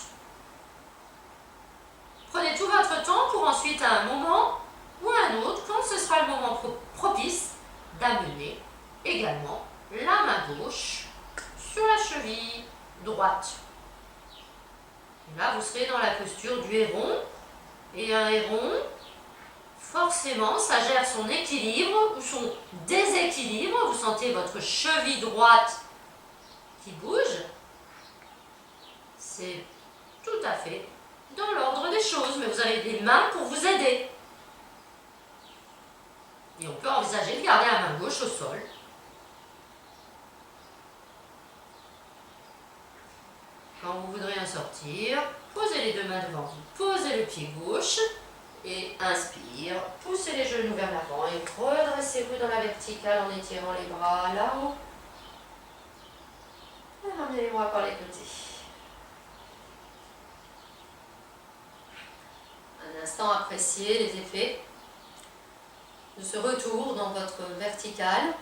Prenez tout votre temps pour ensuite, à un moment ou à un autre, quand ce sera le moment propice, d'amener également la main gauche sur la cheville droite. Et là, vous serez dans la posture du héron. Et un héron, forcément, ça gère son équilibre ou son déséquilibre. Vous sentez votre cheville droite qui bouge. C'est tout à fait dans l'ordre des choses, mais vous avez des mains pour vous aider. Et on peut envisager de garder la main gauche au sol. Quand vous voudrez en sortir, posez les deux mains devant vous, posez le pied gauche et inspire, poussez les genoux vers l'avant et redressez-vous dans la verticale en étirant les bras là-haut. Et ramenez les bras par les côtés. Un instant, appréciez les effets de ce retour dans votre verticale.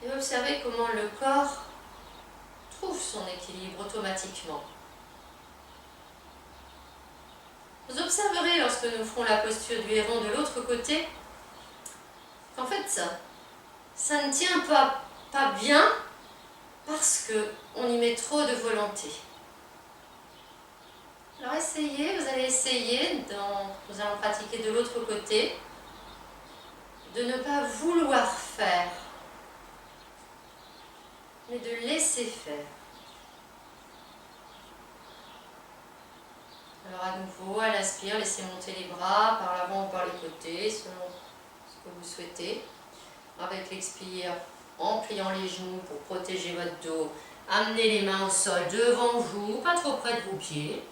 Et observez comment le corps trouve son équilibre automatiquement. Vous observerez lorsque nous ferons la posture du héron de l'autre côté qu'en fait ça ne tient pas bien parce qu'on y met trop de volonté. Alors essayez, vous allez essayer, nous allons pratiquer de l'autre côté, de ne pas vouloir faire, mais de laisser faire. Alors à nouveau, à l'inspire, laissez monter les bras par l'avant ou par les côtés, selon ce que vous souhaitez. Avec l'expire, en pliant les genoux pour protéger votre dos, amenez les mains au sol devant vous, pas trop près de vos pieds.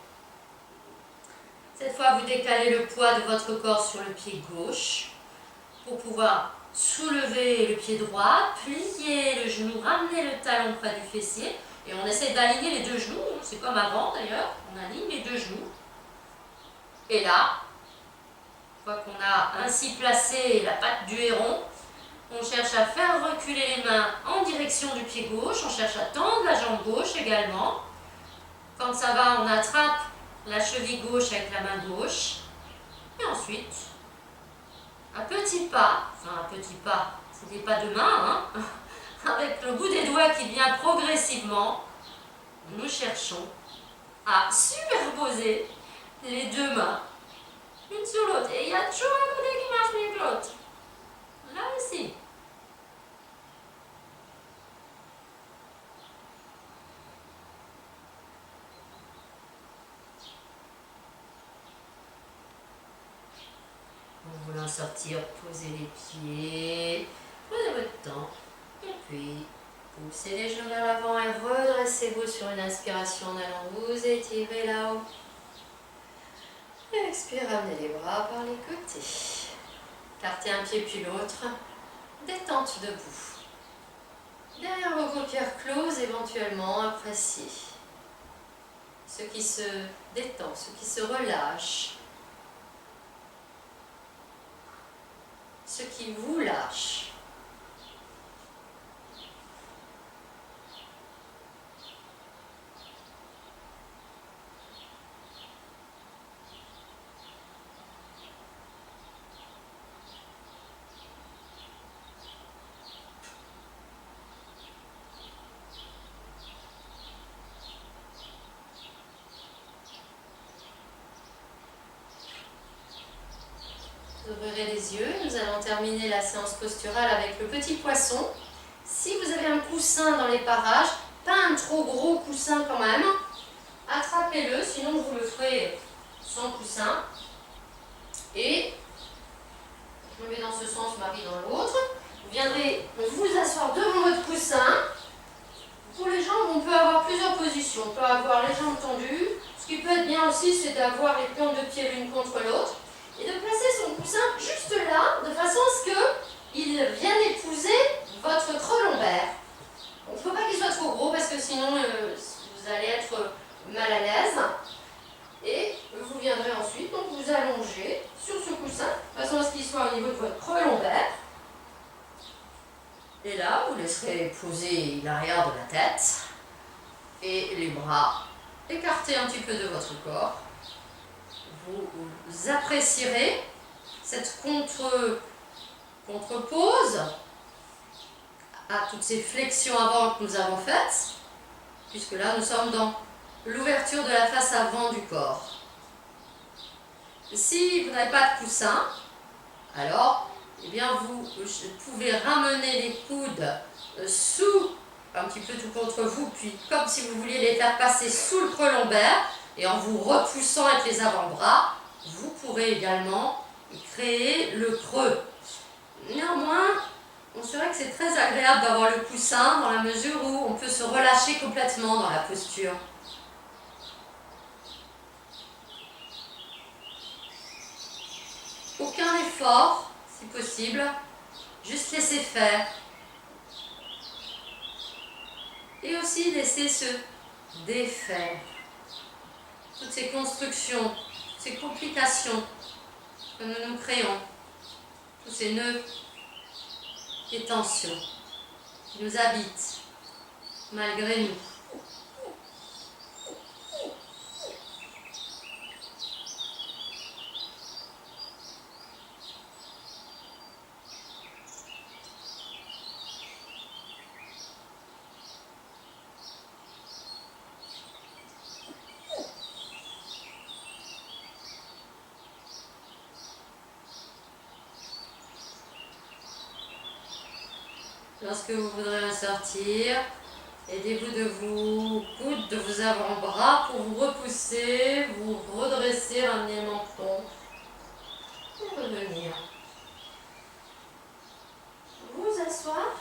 Cette fois, vous décalez le poids de votre corps sur le pied gauche pour pouvoir soulever le pied droit, plier le genou, ramener le talon près du fessier et on essaie d'aligner les deux genoux, c'est comme avant d'ailleurs, on aligne les deux genoux. Et là, une fois qu'on a ainsi placé la patte du héron, on cherche à faire reculer les mains en direction du pied gauche, on cherche à tendre la jambe gauche également. Quand ça va, on attrape la cheville gauche avec la main gauche. Et ensuite, un petit pas, c'est des pas de main, hein, avec le bout des doigts qui vient progressivement, nous cherchons à superposer les deux mains, une sur l'autre. Et il y a toujours un côté qui marche mieux que l'autre. Là aussi. En voulant sortir, posez les pieds, prenez votre temps, et puis poussez les genoux vers l'avant et redressez-vous sur une inspiration en allant vous étirer là-haut. Et expire, ramenez les bras par les côtés. Écartez un pied puis l'autre. Détente debout. Derrière vos paupières closes, éventuellement, appréciez ce qui se détend, ce qui se relâche, ce qui vous lâche. Vous ouvrirez les yeux. Nous allons terminer la séance posturale avec le petit poisson. Si vous avez un coussin dans les parages, pas un trop gros coussin quand même, attrapez-le, sinon vous le ferez sans coussin. Et je me mets dans ce sens, Marie dans l'autre. Vous viendrez vous asseoir devant votre coussin. Pour les jambes, on peut avoir plusieurs positions. On peut avoir les jambes tendues. Ce qui peut être bien aussi, c'est d'avoir les plantes de pied l'une contre l'autre. Et de placer son coussin juste là, de façon à ce qu'il vienne épouser votre creux lombaire. Il ne faut pas qu'il soit trop gros parce que sinon vous allez être mal à l'aise. Et vous viendrez ensuite donc vous allonger sur ce coussin, de façon à ce qu'il soit au niveau de votre creux lombaire. Et là, vous laisserez poser l'arrière de la tête et les bras écartés un petit peu de votre corps. Vous apprécierez cette contre-pose à toutes ces flexions avant que nous avons faites, puisque là nous sommes dans l'ouverture de la face avant du corps. Si vous n'avez pas de coussin, alors eh bien, vous pouvez ramener les coudes sous, un petit peu tout contre vous, puis comme si vous vouliez les faire passer sous le creux lombaire, et en vous repoussant avec les avant-bras, vous pourrez également créer le creux. Néanmoins, on saurait que c'est très agréable d'avoir le coussin dans la mesure où on peut se relâcher complètement dans la posture. Aucun effort, si possible, juste laisser faire. Et aussi laisser se défaire. Toutes ces constructions, ces complications que nous nous créons, tous ces nœuds et tensions qui nous habitent malgré nous. Lorsque vous voudrez en sortir, aidez-vous de vos coudes, de vos avant-bras pour vous repousser, vous redresser, ramener le menton et revenir. Vous asseoir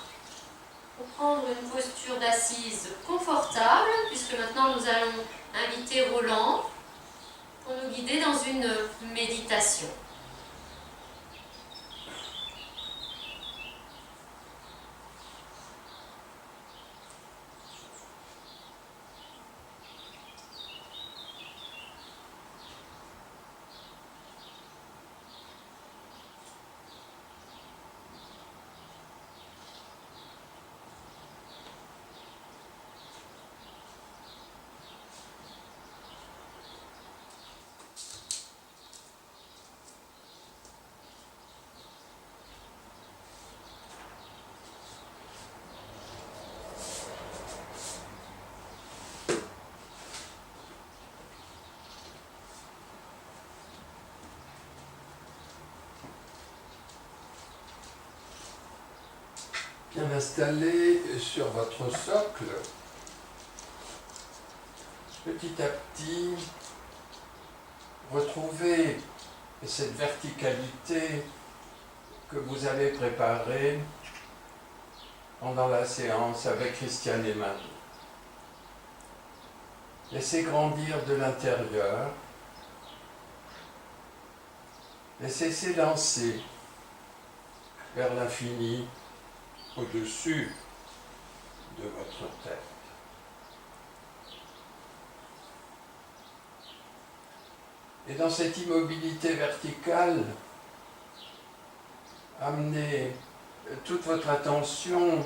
pour prendre une posture d'assise confortable, puisque maintenant nous allons inviter Roland pour nous guider dans une méditation. Bien installé sur votre socle, petit à petit, retrouvez cette verticalité que vous avez préparée pendant la séance avec Christiane et Marie. Laissez grandir de l'intérieur, laissez s'élancer vers l'infini au-dessus de votre tête. Et dans cette immobilité verticale, amenez toute votre attention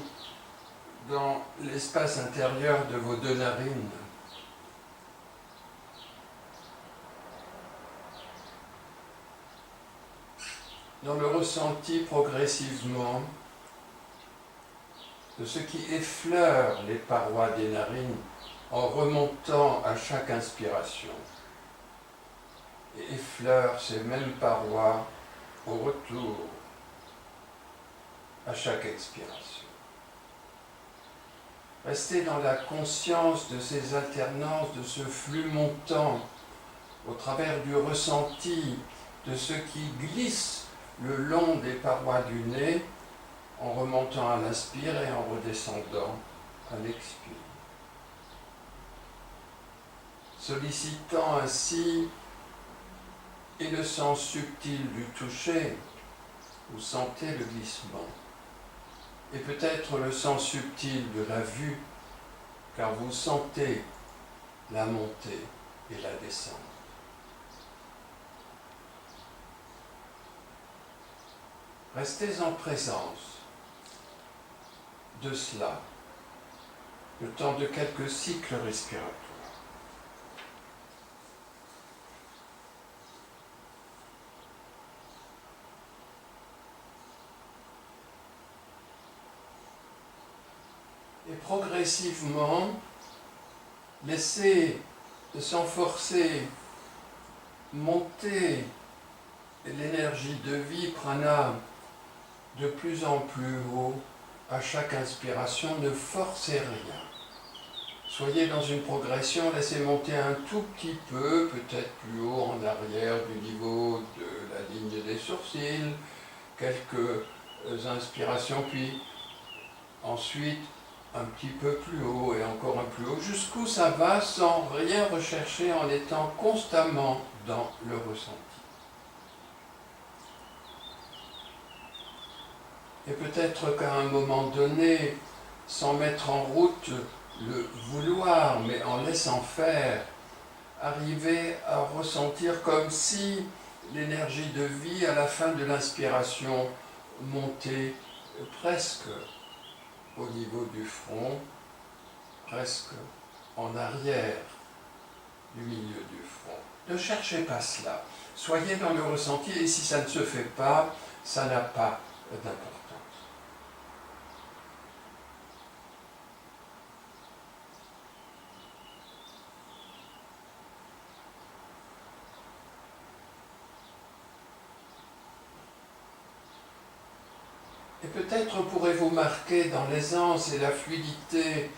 dans l'espace intérieur de vos 2 narines. Dans le ressenti progressivement de ce qui effleure les parois des narines en remontant à chaque inspiration et effleure ces mêmes parois au retour à chaque expiration. Restez dans la conscience de ces alternances, de ce flux montant au travers du ressenti de ce qui glisse le long des parois du nez en remontant à l'inspire et en redescendant à l'expire. Sollicitant ainsi et le sens subtil du toucher, vous sentez le glissement, et peut-être le sens subtil de la vue, car vous sentez la montée et la descente. Restez en présence de cela, le temps de quelques cycles respiratoires. Et progressivement, laissez sans forcer monter l'énergie de vie prana de plus en plus haut à chaque inspiration. Ne forcez rien. Soyez dans une progression, laissez monter un tout petit peu, peut-être plus haut en arrière du niveau de la ligne des sourcils, quelques inspirations, puis ensuite un petit peu plus haut et encore un plus haut, jusqu'où ça va sans rien rechercher, en étant constamment dans le ressenti. Et peut-être qu'à un moment donné, sans mettre en route le vouloir, mais en laissant faire, arriver à ressentir comme si l'énergie de vie à la fin de l'inspiration montait presque au niveau du front, presque en arrière du milieu du front. Ne cherchez pas cela. Soyez dans le ressenti, et si ça ne se fait pas, ça n'a pas d'importance. Et peut-être pourrez-vous marquer dans l'aisance et la fluidité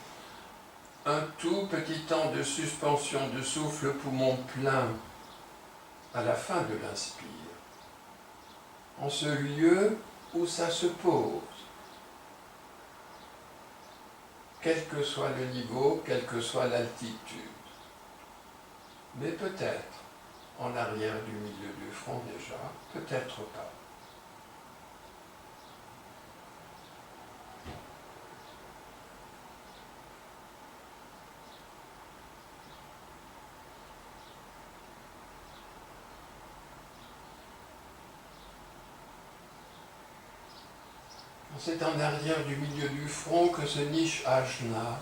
un tout petit temps de suspension de souffle poumon plein à la fin de l'inspire, en ce lieu où ça se pose, quel que soit le niveau, quelle que soit l'altitude, mais peut-être en arrière du milieu du front déjà, peut-être pas. C'est en arrière du milieu du front que se niche Ajna,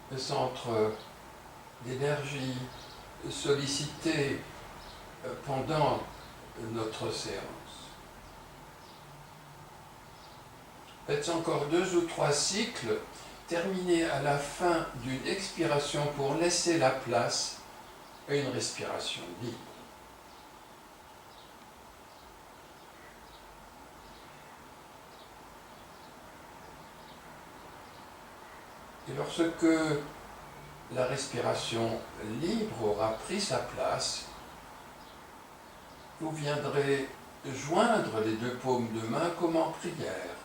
le centre d'énergie sollicité pendant notre séance. Faites encore 2 ou 3 cycles, terminez à la fin d'une expiration pour laisser la place à une respiration libre. Et lorsque la respiration libre aura pris sa place, vous viendrez joindre les 2 paumes de main comme en prière.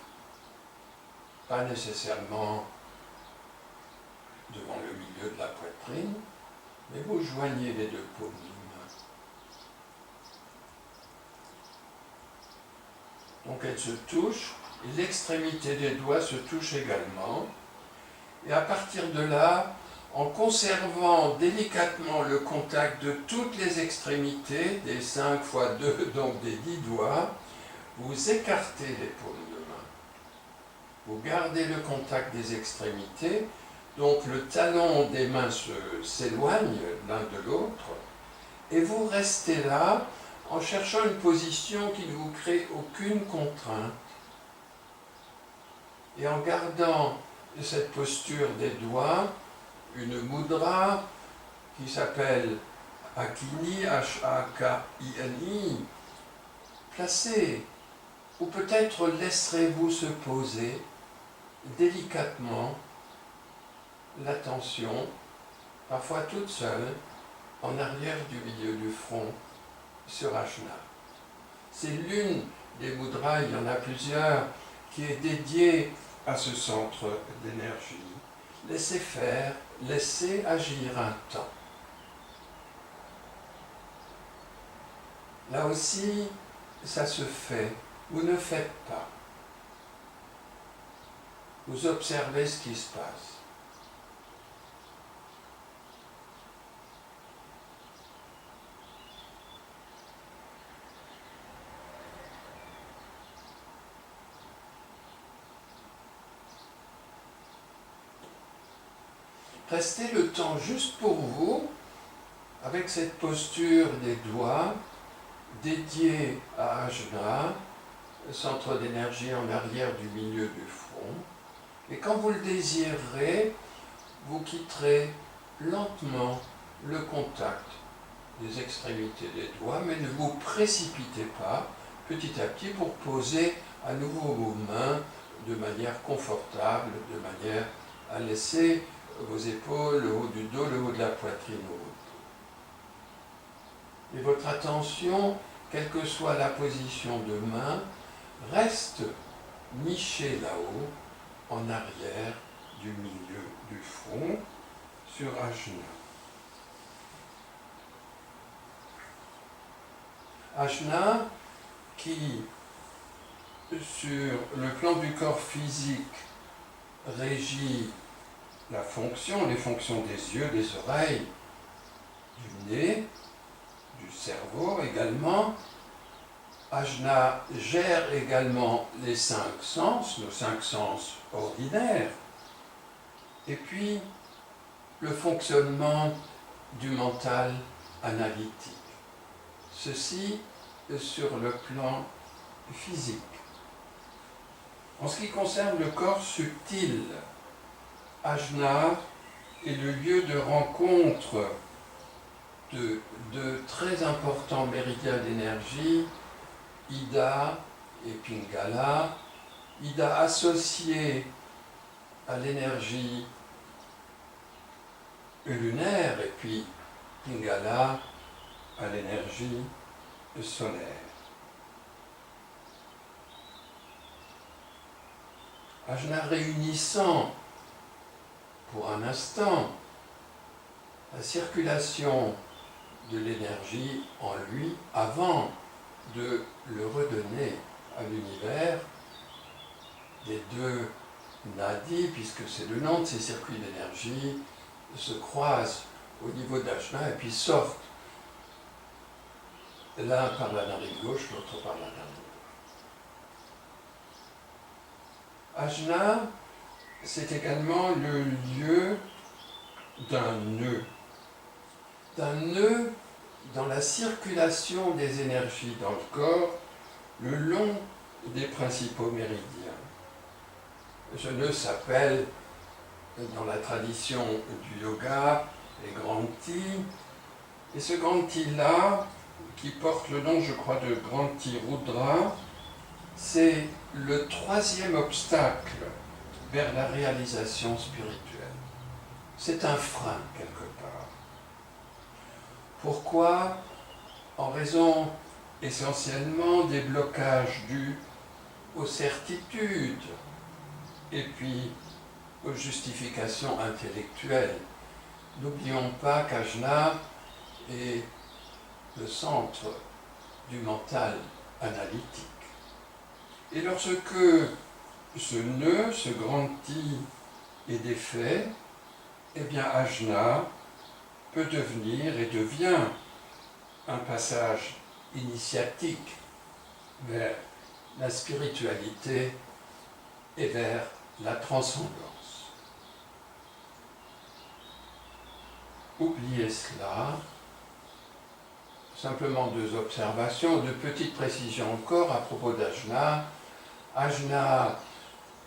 Pas nécessairement devant le milieu de la poitrine, mais vous joignez les 2 paumes de main. Donc elles se touchent, et l'extrémité des doigts se touche également. Et à partir de là, en conservant délicatement le contact de toutes les extrémités, des 5 fois 2, donc des 10 doigts, vous écartez les paumes de main. Vous gardez le contact des extrémités, donc le talon des mains s'éloigne l'un de l'autre, et vous restez là en cherchant une position qui ne vous crée aucune contrainte. Et en gardant cette posture des doigts, une mudra qui s'appelle Akini, H-A-K-I-N-I, placée, ou peut-être laisserez-vous se poser délicatement l'attention, parfois toute seule, en arrière du milieu du front, sur Ajna. C'est l'une des mudras, il y en a plusieurs, qui est dédiée à ce centre d'énergie. Laissez faire, laissez agir un temps. Là aussi, ça se fait. Vous ne faites pas. Vous observez ce qui se passe. Restez le temps juste pour vous, avec cette posture des doigts dédiée à Ajna, centre d'énergie en arrière du milieu du front. Et quand vous le désirerez, vous quitterez lentement le contact des extrémités des doigts, mais ne vous précipitez pas petit à petit pour poser à nouveau vos mains de manière confortable, de manière à laisser vos épaules, le haut du dos, le haut de la poitrine au repos. Et votre attention, quelle que soit la position de main, reste nichée là-haut, en arrière du milieu du front, sur Ajna. Ajna qui, sur le plan du corps physique, régit la fonction, les fonctions des yeux, des oreilles, du nez, du cerveau également. Ajna gère également les 5 sens, nos 5 sens ordinaires, et puis le fonctionnement du mental analytique. Ceci sur le plan physique. En ce qui concerne le corps subtil, Ajna est le lieu de rencontre de très importants méridiens d'énergie, Ida et Pingala. Ida associé à l'énergie lunaire et puis Pingala à l'énergie solaire. Ajna réunissant pour un instant la circulation de l'énergie en lui avant de le redonner à l'univers des 2 nadis, puisque c'est le nom de ces circuits d'énergie, se croisent au niveau d'Ajna et puis sortent l'un par la narine gauche, l'autre par la narine gauche. Ajna, c'est également le lieu d'un nœud dans la circulation des énergies dans le corps le long des principaux méridiens. Ce nœud s'appelle, dans la tradition du yoga, les Granthi, et ce Granthi-là, qui porte le nom, je crois, de Granthi Rudra, c'est le 3e obstacle vers la réalisation spirituelle. C'est un frein, quelque part. Pourquoi? En raison essentiellement des blocages dus aux certitudes et puis aux justifications intellectuelles. N'oublions pas qu'Ajna est le centre du mental analytique. Et lorsque ce nœud, ce grand I est défait, eh bien Ajna peut devenir et devient un passage initiatique vers la spiritualité et vers la transcendance. Oubliez cela. Simplement deux observations, deux petites précisions encore à propos d'Ajna. Ajna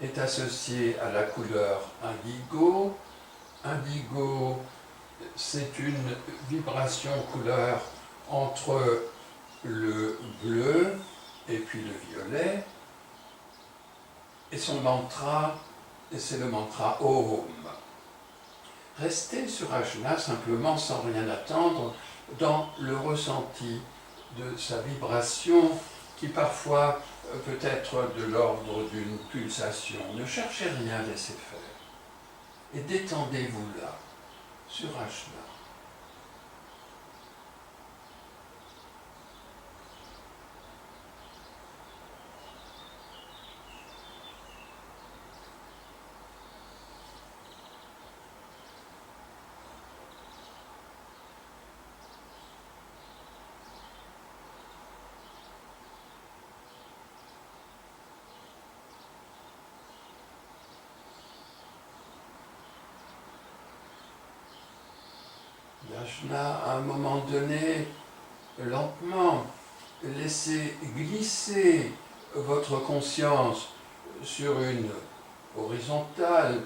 est associé à la couleur indigo. Indigo, c'est une vibration couleur entre le bleu et puis le violet. Et son mantra, c'est le mantra Om. Restez sur Ajna simplement sans rien attendre dans le ressenti de sa vibration qui parfois peut être de l'ordre d'une pulsation. Ne cherchez rien, laissez faire. Et détendez-vous là, sur Ajna. L'ajna, à un moment donné, lentement, laissez glisser votre conscience sur une horizontale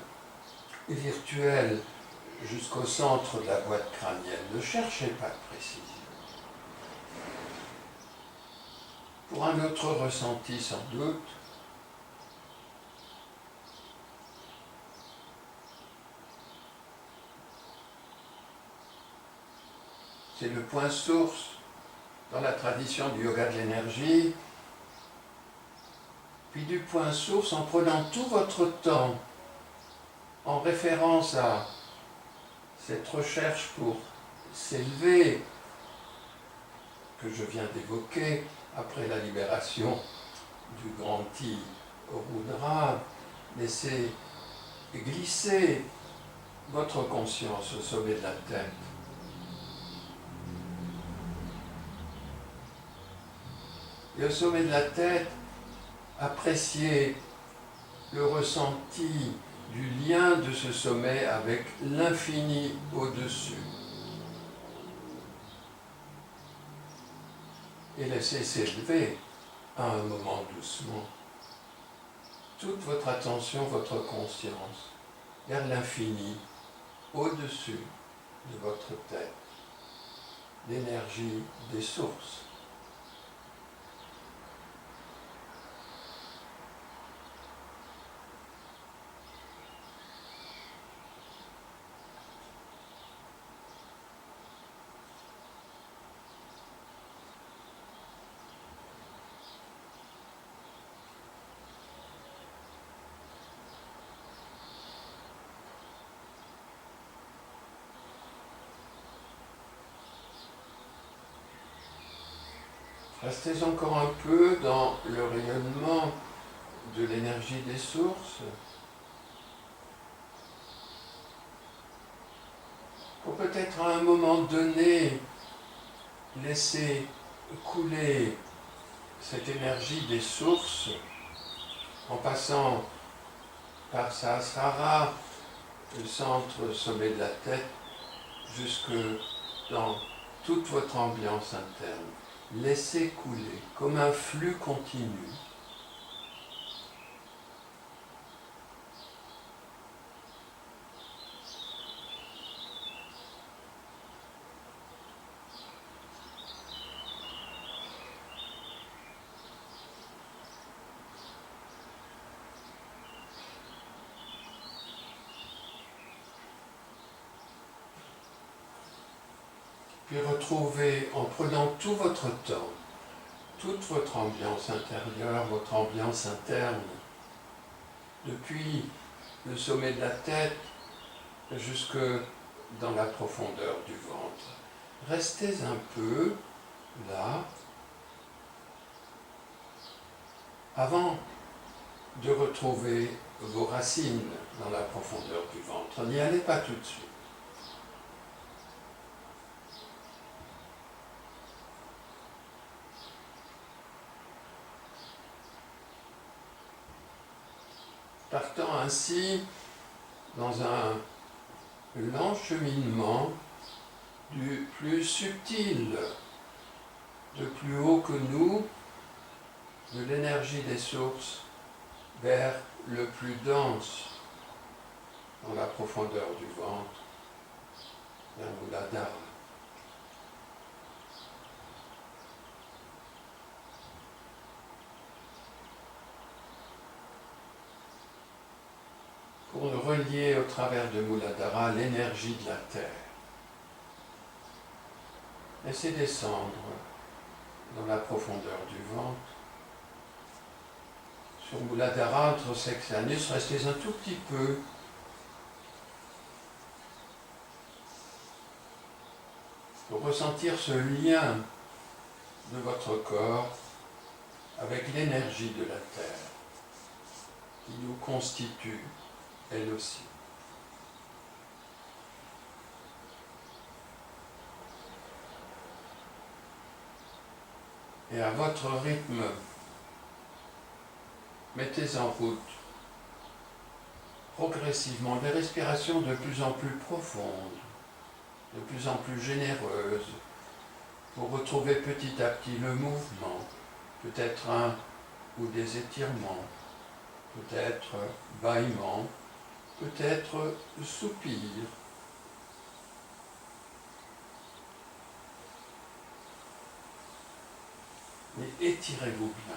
et virtuelle jusqu'au centre de la boîte crânienne. Ne cherchez pas de précision. Pour un autre ressenti sans doute, c'est le point source dans la tradition du yoga de l'énergie, puis du point source en prenant tout votre temps en référence à cette recherche pour s'élever que je viens d'évoquer après la libération du grand I Rudra, laissez glisser votre conscience au sommet de la tête. Et au sommet de la tête, appréciez le ressenti du lien de ce sommet avec l'infini au-dessus. Et laissez s'élever à un moment doucement toute votre attention, votre conscience vers l'infini au-dessus de votre tête, l'énergie des sources. Restez encore un peu dans le rayonnement de l'énergie des sources pour peut-être à un moment donné laisser couler cette énergie des sources en passant par Sahasrara, le centre sommet de la tête, jusque dans toute votre ambiance interne. Laissez couler comme un flux continu. Puis retrouvez, en prenant tout votre temps, toute votre ambiance intérieure, votre ambiance interne, depuis le sommet de la tête jusque dans la profondeur du ventre. Restez un peu là, avant de retrouver vos racines dans la profondeur du ventre. N'y allez pas tout de suite. Partant ainsi dans un lent cheminement du plus subtil, de plus haut que nous, de l'énergie des sources vers le plus dense dans la profondeur du ventre, vers Muladhara. Pour relier au travers de Muladhara l'énergie de la terre. Laissez descendre dans la profondeur du ventre. Sur Muladhara, entre sexe et anus, restez un tout petit peu. Pour ressentir ce lien de votre corps avec l'énergie de la terre qui nous constitue, elle aussi. Et à votre rythme, mettez en route progressivement des respirations de plus en plus profondes, de plus en plus généreuses, pour retrouver petit à petit le mouvement, peut-être un ou des étirements, peut-être bâillements, peut-être soupirs. Mais étirez-vous bien.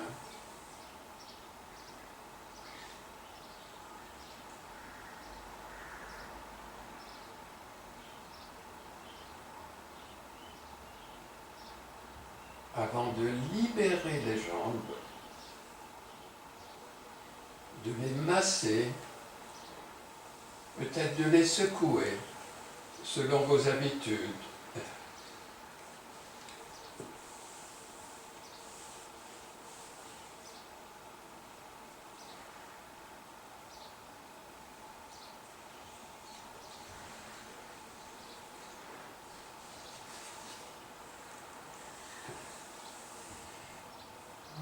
Avant de libérer les jambes, de les masser, peut-être de les secouer selon vos habitudes.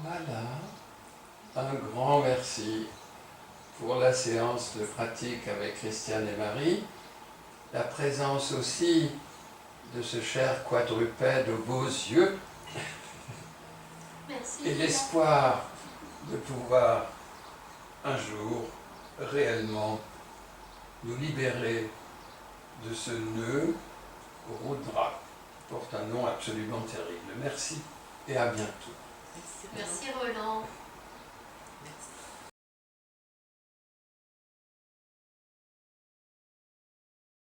Voilà, un grand merci pour la séance de pratique avec Christiane et Marie, la présence aussi de ce cher quadrupède aux beaux yeux. Merci. Et l'espoir de pouvoir un jour réellement nous libérer de ce nœud Rudra, qui porte un nom absolument terrible. Merci et à bientôt. Merci Roland. Merci.